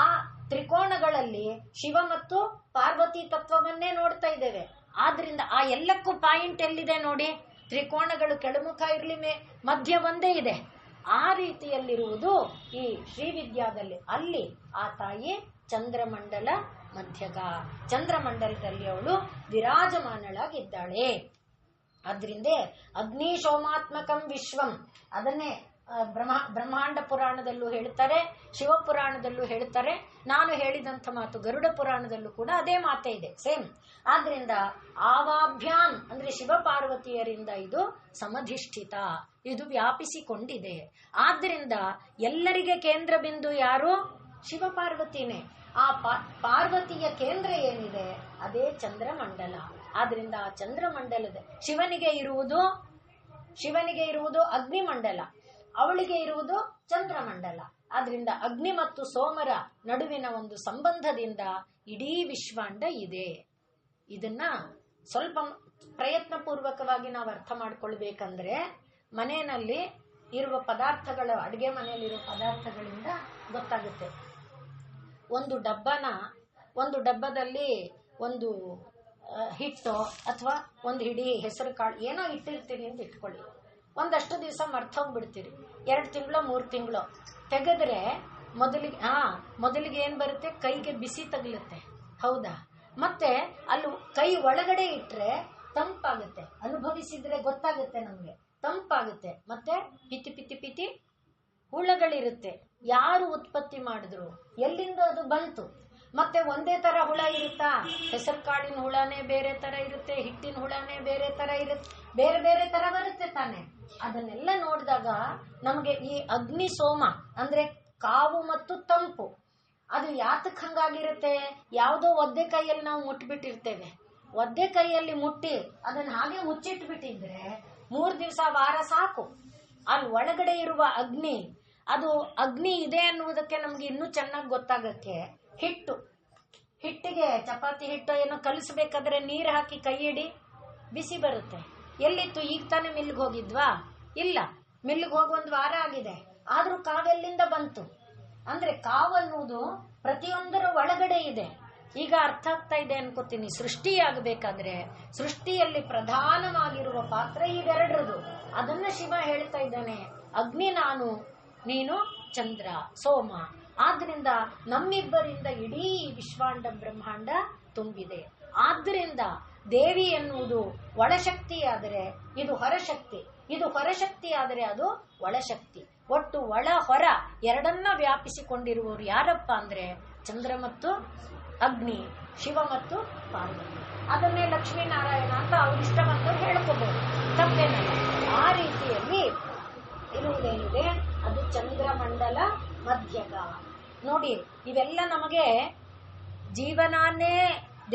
ಆ ತ್ರಿಕೋಣಗಳಲ್ಲಿ ಶಿವ ಮತ್ತು ಪಾರ್ವತಿ ತತ್ವವನ್ನೇ ನೋಡ್ತಾ ಇದ್ದೇವೆ. ಆದ್ರಿಂದ ಆ ಎಲ್ಲಕ್ಕೂ ಪಾಯಿಂಟ್ ಎಲ್ಲಿದೆ ನೋಡಿ? ತ್ರಿಕೋಣಗಳು ಕೆಳಮುಖ ಇರ್ಲಿ, ಮಧ್ಯ ಒಂದೇ ಇದೆ. ಆ ರೀತಿಯಲ್ಲಿರುವುದು ಈ ಶ್ರೀವಿದ್ಯಾದಲ್ಲಿ. ಅಲ್ಲಿ ಆ ತಾಯಿ ಚಂದ್ರಮಂಡಲ ಮಧ್ಯಗ, ಚಂದ್ರಮಂಡಲದಲ್ಲಿ ಅವಳು ವಿರಾಜಮಾನಳಾಗಿದ್ದಾಳೆ. ಆದ್ರಿಂದ ಅಗ್ನಿ ಸೋಮಾತ್ಮಕಂ ವಿಶ್ವಂ, ಅದನ್ನೇ ಬ್ರಹ್ಮಾಂಡ ಪುರಾಣದಲ್ಲೂ ಹೇಳ್ತಾರೆ, ಶಿವಪುರಾಣದಲ್ಲೂ ಹೇಳ್ತಾರೆ. ನಾನು ಹೇಳಿದಂಥ ಮಾತು ಗರುಡ ಪುರಾಣದಲ್ಲೂ ಕೂಡ ಅದೇ ಮಾತೇ ಇದೆ, ಸೇಮ್. ಆದ್ರಿಂದ ಆವಾಭ್ಯಾನ್ ಅಂದ್ರೆ ಶಿವ ಪಾರ್ವತಿಯರಿಂದ ಇದು ಸಮಧಿಷ್ಠಿತ, ಇದು ವ್ಯಾಪಿಸಿಕೊಂಡಿದೆ. ಆದ್ರಿಂದ ಎಲ್ಲರಿಗೆ ಕೇಂದ್ರ ಬಿಂದು ಯಾರು? ಶಿವ ಪಾರ್ವತಿನೇ. ಆ ಪಾರ್ವತಿಯ ಕೇಂದ್ರ ಏನಿದೆ ಅದೇ ಚಂದ್ರಮಂಡಲ. ಆದ್ರಿಂದ ಆ ಚಂದ್ರಮಂಡಲದ ಶಿವನಿಗೆ ಇರುವುದು ಅಗ್ನಿಮಂಡಲ, ಅವಳಿಗೆ ಇರುವುದು ಚಂದ್ರಮಂಡಲ. ಆದ್ರಿಂದ ಅಗ್ನಿ ಮತ್ತು ಸೋಮರ ನಡುವಿನ ಒಂದು ಸಂಬಂಧದಿಂದ ಇಡೀ ವಿಶ್ವಾಂಡ ಇದೆ. ಇದನ್ನ ಸ್ವಲ್ಪ ಪ್ರಯತ್ನ ಪೂರ್ವಕವಾಗಿ ನಾವು ಅರ್ಥ ಮಾಡ್ಕೊಳ್ಬೇಕಂದ್ರೆ, ಮನೆಯಲ್ಲಿ ಇರುವ ಪದಾರ್ಥಗಳ, ಅಡುಗೆ ಮನೆಯಲ್ಲಿರುವ ಪದಾರ್ಥಗಳಿಂದ ಗೊತ್ತಾಗುತ್ತೆ. ಒಂದು ಡಬ್ಬದಲ್ಲಿ ಒಂದು ಹಿಟ್ಟು ಅಥವಾ ಒಂದು ಹಿಡಿ ಹೆಸರು ಕಾಳು ಏನೋ ಇಟ್ಟಿರ್ತೀರಿ ಅಂತ ಇಟ್ಕೊಳ್ಳಿ. ಒಂದಷ್ಟು ದಿವಸ ಮರ್ತೋಗ್ಬಿಡ್ತೀರಿ, 2 ತಿಂಗಳು 3 ತಿಂಗಳು ತೆಗೆದ್ರೆ ಮೊದಲಿಗೆ ಏನ್ ಬರುತ್ತೆ? ಕೈಗೆ ಬಿಸಿ ತಗಲುತ್ತೆ, ಹೌದಾ? ಮತ್ತೆ ಅಲ್ಲಿ ಕೈ ಒಳಗಡೆ ಇಟ್ರೆ ತಂಪಾಗುತ್ತೆ, ಅನುಭವಿಸಿದ್ರೆ ಗೊತ್ತಾಗುತ್ತೆ ನಮ್ಗೆ, ತಂಪಾಗುತ್ತೆ. ಮತ್ತೆ ಪಿತಿ ಪಿತಿ ಪಿತಿ ಹುಳಗಳಿರುತ್ತೆ. ಯಾರು ಉತ್ಪತ್ತಿ ಮಾಡಿದ್ರು? ಎಲ್ಲಿಂದ ಅದು ಬಂತು? ಮತ್ತೆ ಒಂದೇ ತರ ಹುಳ ಇರುತ್ತಾ? ಹೆಸರು ಕಾಳಿನ ಹುಳನೇ ಬೇರೆ ತರ ಇರುತ್ತೆ, ಹಿಟ್ಟಿನ ಹುಳನೇ ಬೇರೆ ತರ ಇರುತ್ತೆ, ಬೇರೆ ಬೇರೆ ತರ ಬರುತ್ತೆ ತಾನೆ. ಅದನ್ನೆಲ್ಲ ನೋಡಿದಾಗ ನಮಗೆ ಈ ಅಗ್ನಿ ಸೋಮ ಅಂದ್ರೆ ಕಾವು ಮತ್ತು ತಂಪು, ಅದು ಯಾತಕ್ ಹಂಗಾಗಿರುತ್ತೆ? ಯಾವುದೋ ಒದ್ದೆ ಕೈಯಲ್ಲಿ ನಾವು ಮುಟ್ಬಿಟ್ಟಿರ್ತೇವೆ. ಒದ್ದೆ ಕೈಯಲ್ಲಿ ಮುಟ್ಟಿ ಅದನ್ನ ಹಾಗೆ ಮುಚ್ಚಿಟ್ಬಿಟ್ಟಿದ್ರೆ 3 ದಿವಸ ವಾರ ಸಾಕು. ಅಲ್ಲಿ ಒಳಗಡೆ ಇರುವ ಅಗ್ನಿ, ಅದು ಅಗ್ನಿ ಇದೆ ಅನ್ನುವುದಕ್ಕೆ ನಮ್ಗೆ ಇನ್ನೂ ಚೆನ್ನಾಗಿ ಗೊತ್ತಾಗಕ್ಕೆ, ಹಿಟ್ಟಿಗೆ ಚಪಾತಿ ಹಿಟ್ಟು ಏನೋ ಕಲಿಸ್ಬೇಕಾದ್ರೆ ನೀರು ಹಾಕಿ ಕೈ ಇಡಿ, ಬಿಸಿ ಬರುತ್ತೆ. ಎಲ್ಲಿತ್ತು? ಈಗ ತಾನೇ ಮಿಲ್ಗೆ ಹೋಗಿದ್ವಾ? ಇಲ್ಲ, ಮಿಲ್ಗೆ ಹೋಗಿ 1 ವಾರ ಆಗಿದೆ. ಆದ್ರೂ ಕಾವೆಲ್ಲಿಂದ ಬಂತು? ಅಂದ್ರೆ ಕಾವನ್ನುವುದು ಪ್ರತಿಯೊಂದರ ಒಳಗಡೆ ಇದೆ. ಈಗ ಅರ್ಥ ಆಗ್ತಾ ಇದೆ ಅನ್ಕೋತೀನಿ. ಸೃಷ್ಟಿಯಾಗಬೇಕಾದ್ರೆ ಸೃಷ್ಟಿಯಲ್ಲಿ ಪ್ರಧಾನವಾಗಿರುವ ಪಾತ್ರ ಇವೆರಡರದು. ಅದನ್ನ ಶಿವ ಹೇಳ್ತಾ ಇದ್ದಾನೆ, ಅಗ್ನಿ ನಾನು, ನೀನು ಚಂದ್ರ ಸೋಮ. ಆದ್ರಿಂದ ನಮ್ಮಿಬ್ಬರಿಂದ ಇಡೀ ವಿಶ್ವಾಂಡ ಬ್ರಹ್ಮಾಂಡ ತುಂಬಿದೆ. ಆದ್ರಿಂದ ದೇವಿ ಎನ್ನುವುದು ಒಳಶಕ್ತಿಯಾದರೆ ಇದು ಹೊರಶಕ್ತಿ, ಇದು ಹೊರಶಕ್ತಿ ಆದರೆ ಅದು ಒಳಶಕ್ತಿ. ಒಟ್ಟು ಒಳ ಹೊರ ಎರಡನ್ನ ವ್ಯಾಪಿಸಿಕೊಂಡಿರುವವರು ಯಾರಪ್ಪ ಅಂದ್ರೆ ಚಂದ್ರ ಮತ್ತು ಅಗ್ನಿ, ಶಿವ ಮತ್ತು ಪಾರ್ವತಿ. ಅದನ್ನೇ ಲಕ್ಷ್ಮೀನಾರಾಯಣ ಅಂತ ಅವರಿಷ್ಟ ಬಂದವರು ಹೇಳ್ಕೋಬಹುದು, ತಪ್ಪೇನಲ್ಲ. ಆ ರೀತಿಯಲ್ಲಿ ಇರುವುದೇನಿದೆ ಅದು ಚಂದ್ರಮಂಡಲ ಮಧ್ಯಗ. ನೋಡಿ, ಇವೆಲ್ಲ ನಮಗೆ ಜೀವನನ್ನೇ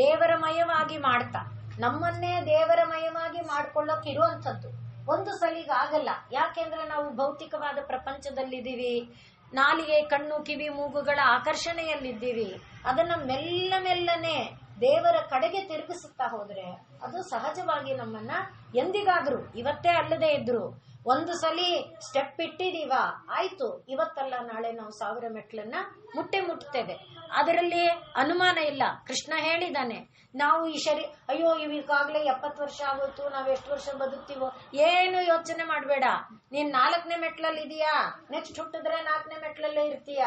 ದೇವರಮಯವಾಗಿ ಮಾಡ್ತಾ, ನಮ್ಮನ್ನೇ ದೇವರಮಯವಾಗಿ ಮಾಡ್ಕೊಳ್ಳೋಕೆ ಇರುವಂಥದ್ದು. ಒಂದು ಸಲಿಗೆ ಆಗಲ್ಲ. ಯಾಕೆಂದ್ರೆ ನಾವು ಭೌತಿಕವಾದ ಪ್ರಪಂಚದಲ್ಲಿದ್ದೀವಿ, ನಾಲಿಗೆ, ಕಣ್ಣು, ಕಿವಿ, ಮೂಗುಗಳ ಆಕರ್ಷಣೆಯಲ್ಲಿದ್ದೀವಿ. ಅದನ್ನ ಮೆಲ್ಲನೆ ದೇವರ ಕಡೆಗೆ ತಿರುಗಿಸುತ್ತಾ ಹೋದ್ರೆ ಅದು ಸಹಜವಾಗಿ ನಮ್ಮನ್ನ ಎಂದಿಗಾದ್ರೂ, ಇವತ್ತೇ ಅಲ್ಲದೆ ಇದ್ರು ಒಂದು ಸಲಿ ಸ್ಟೆಪ್ ಇಟ್ಟಿದೀವ, ಆಯ್ತು, ಇವತ್ತಲ್ಲ ನಾಳೆ ನಾವು 1000 ಮೆಟ್ಲನ್ನ ಮುಟ್ಟುತ್ತೇವೆ. ಅದರಲ್ಲಿ ಅನುಮಾನ ಇಲ್ಲ. ಕೃಷ್ಣ ಹೇಳಿದಾನೆ, ನಾವು ಈ ಅಯ್ಯೋ ಇವೀಗಾಗ್ಲೇ 70 ವರ್ಷ ಆಗೋಯ್ತು, ನಾವ್ ಎಷ್ಟು ವರ್ಷ ಬದುಕ್ತೀವೋ, ಏನು ಯೋಚನೆ ಮಾಡ್ಬೇಡ. ನೀನ್ 4ನೇ ಮೆಟ್ಲಲ್ಲಿ ಇದೀಯಾ, ನೆಕ್ಸ್ಟ್ ಹುಟ್ಟಿದ್ರೆ 4ನೇ ಮೆಟ್ಲಲ್ಲೇ ಇರ್ತೀಯ.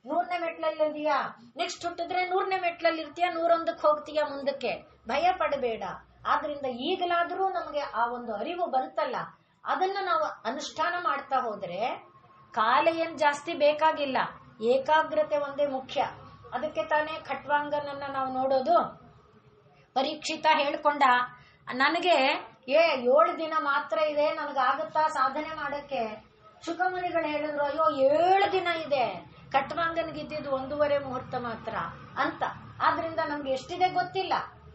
100ನೇ ಮೆಟ್ಲಲ್ಲಿ ಇದೀಯಾ, ನೆಕ್ಸ್ಟ್ ಹುಟ್ಟಿದ್ರೆ 100ನೇ ಮೆಟ್ಲಲ್ಲಿ ಇರ್ತೀಯ, 101ಕ್ಕೆ ಹೋಗ್ತೀಯ ಮುಂದಕ್ಕೆ. ಭಯ ಪಡಬೇಡ. ಆದ್ರಿಂದ ಈಗಲಾದ್ರೂ ನಮಗೆ ಆ ಒಂದು ಅರಿವು ಬಂತಲ್ಲ, ಅದನ್ನ ನಾವು ಅನುಷ್ಠಾನ ಮಾಡ್ತಾ ಹೋದ್ರೆ ಕಾಲ ಏನ್ ಜಾಸ್ತಿ ಬೇಕಾಗಿಲ್ಲ, ಏಕಾಗ್ರತೆ ಒಂದೇ ಮುಖ್ಯ. ಅದಕ್ಕೆ ತಾನೇ ಖಟ್ವಾಂಗನನ್ನ ನಾವು ನೋಡೋದು. ಪರೀಕ್ಷಿತ ಹೇಳ್ಕೊಂಡ, ನನಗೆ 7 ದಿನ ಮಾತ್ರ ಇದೆ, ನನಗಾಗತ್ತಾ ಸಾಧನೆ ಮಾಡಕ್ಕೆ? ಶುಕಮುನಿಗಳು ಹೇಳಿದ್ರು, ಅಯ್ಯೋ 7 ದಿನ ಇದೆ, ಖಟ್ವಾಂಗನಿಗಿದ್ದಿದ್ದು 1.5 ಮುಹೂರ್ತ ಮಾತ್ರ ಅಂತ. ಆದ್ರಿಂದ ನಮ್ಗೆ ಎಷ್ಟಿದೆ ಗೊತ್ತಿಲ್ಲ.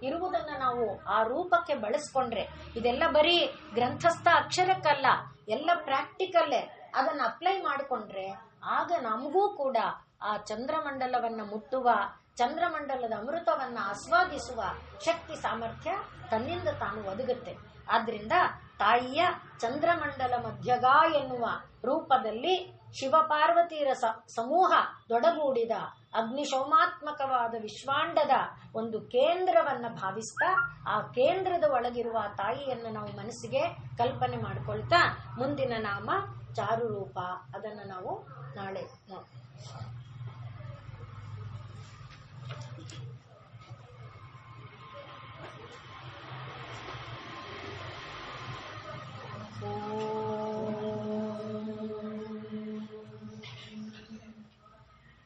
ಇರುವುದನ್ನ ನಾವು ಆ ರೂಪಕ್ಕೆ ಬಳಸ್ಕೊಂಡ್ರೆ, ಇದೆಲ್ಲ ಬರೀ ಗ್ರಂಥಸ್ಥ ಅಕ್ಷರಕ್ಕಲ್ಲ, ಎಲ್ಲ ಪ್ರಾಕ್ಟಿಕಲ್ಲೇ. ಅದನ್ನ ಅಪ್ಲೈ ಮಾಡಿಕೊಂಡ್ರೆ ಆಗ ನಮಗೂ ಕೂಡ ಆ ಚಂದ್ರಮಂಡಲವನ್ನ ಮುಟ್ಟುವ, ಚಂದ್ರಮಂಡಲದ ಅಮೃತವನ್ನ ಆಸ್ವಾದಿಸುವ ಶಕ್ತಿ ಸಾಮರ್ಥ್ಯ ತನ್ನಿಂದ ತಾನು ಒದಗುತ್ತೆ. ಆದ್ರಿಂದ ತಾಯಿಯ ಚಂದ್ರಮಂಡಲ ಮಧ್ಯಗ ಎನ್ನುವ ರೂಪದಲ್ಲಿ ಶಿವಪಾರ್ವತಿಯರ ಸಮೂಹ ದೊಡಗೂಡಿದ ಅಗ್ನಿಶೋಮಾತ್ಮಕವಾದ ವಿಶ್ವಾಂಡದ ಒಂದು ಕೇಂದ್ರವನ್ನ ಭಾವಿಸ್ತಾ, ಆ ಕೇಂದ್ರದ ಒಳಗಿರುವ ತಾಯಿಯನ್ನು ನಾವು ಮನಸ್ಸಿಗೆ ಕಲ್ಪನೆ ಮಾಡಿಕೊಳ್ತಾ, ಮುಂದಿನ ನಾಮ ಚಾರು ರೂಪ. ಅದನ್ನು ನಾವು ನಾಳೆ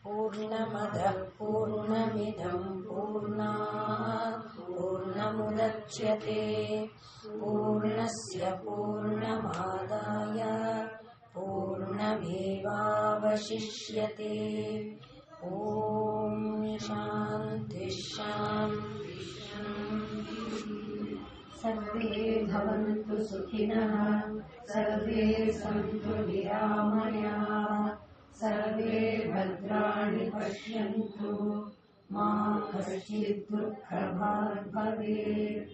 पूर्णमदः पूर्णमिदं पूर्णात् पूर्णमुदच्यते पूर्णस्य पूर्णमादाय पूर्णमेवावशिष्यते। ॐ शान्ति शान्ति शान्ति। सर्वे भवन्तु सुखिनः, सर्वे सन्तु निरामयाः, सर्वे भद्राणि पश्यन्तु, मा कश्चित् दुःखभाग् भवेत्।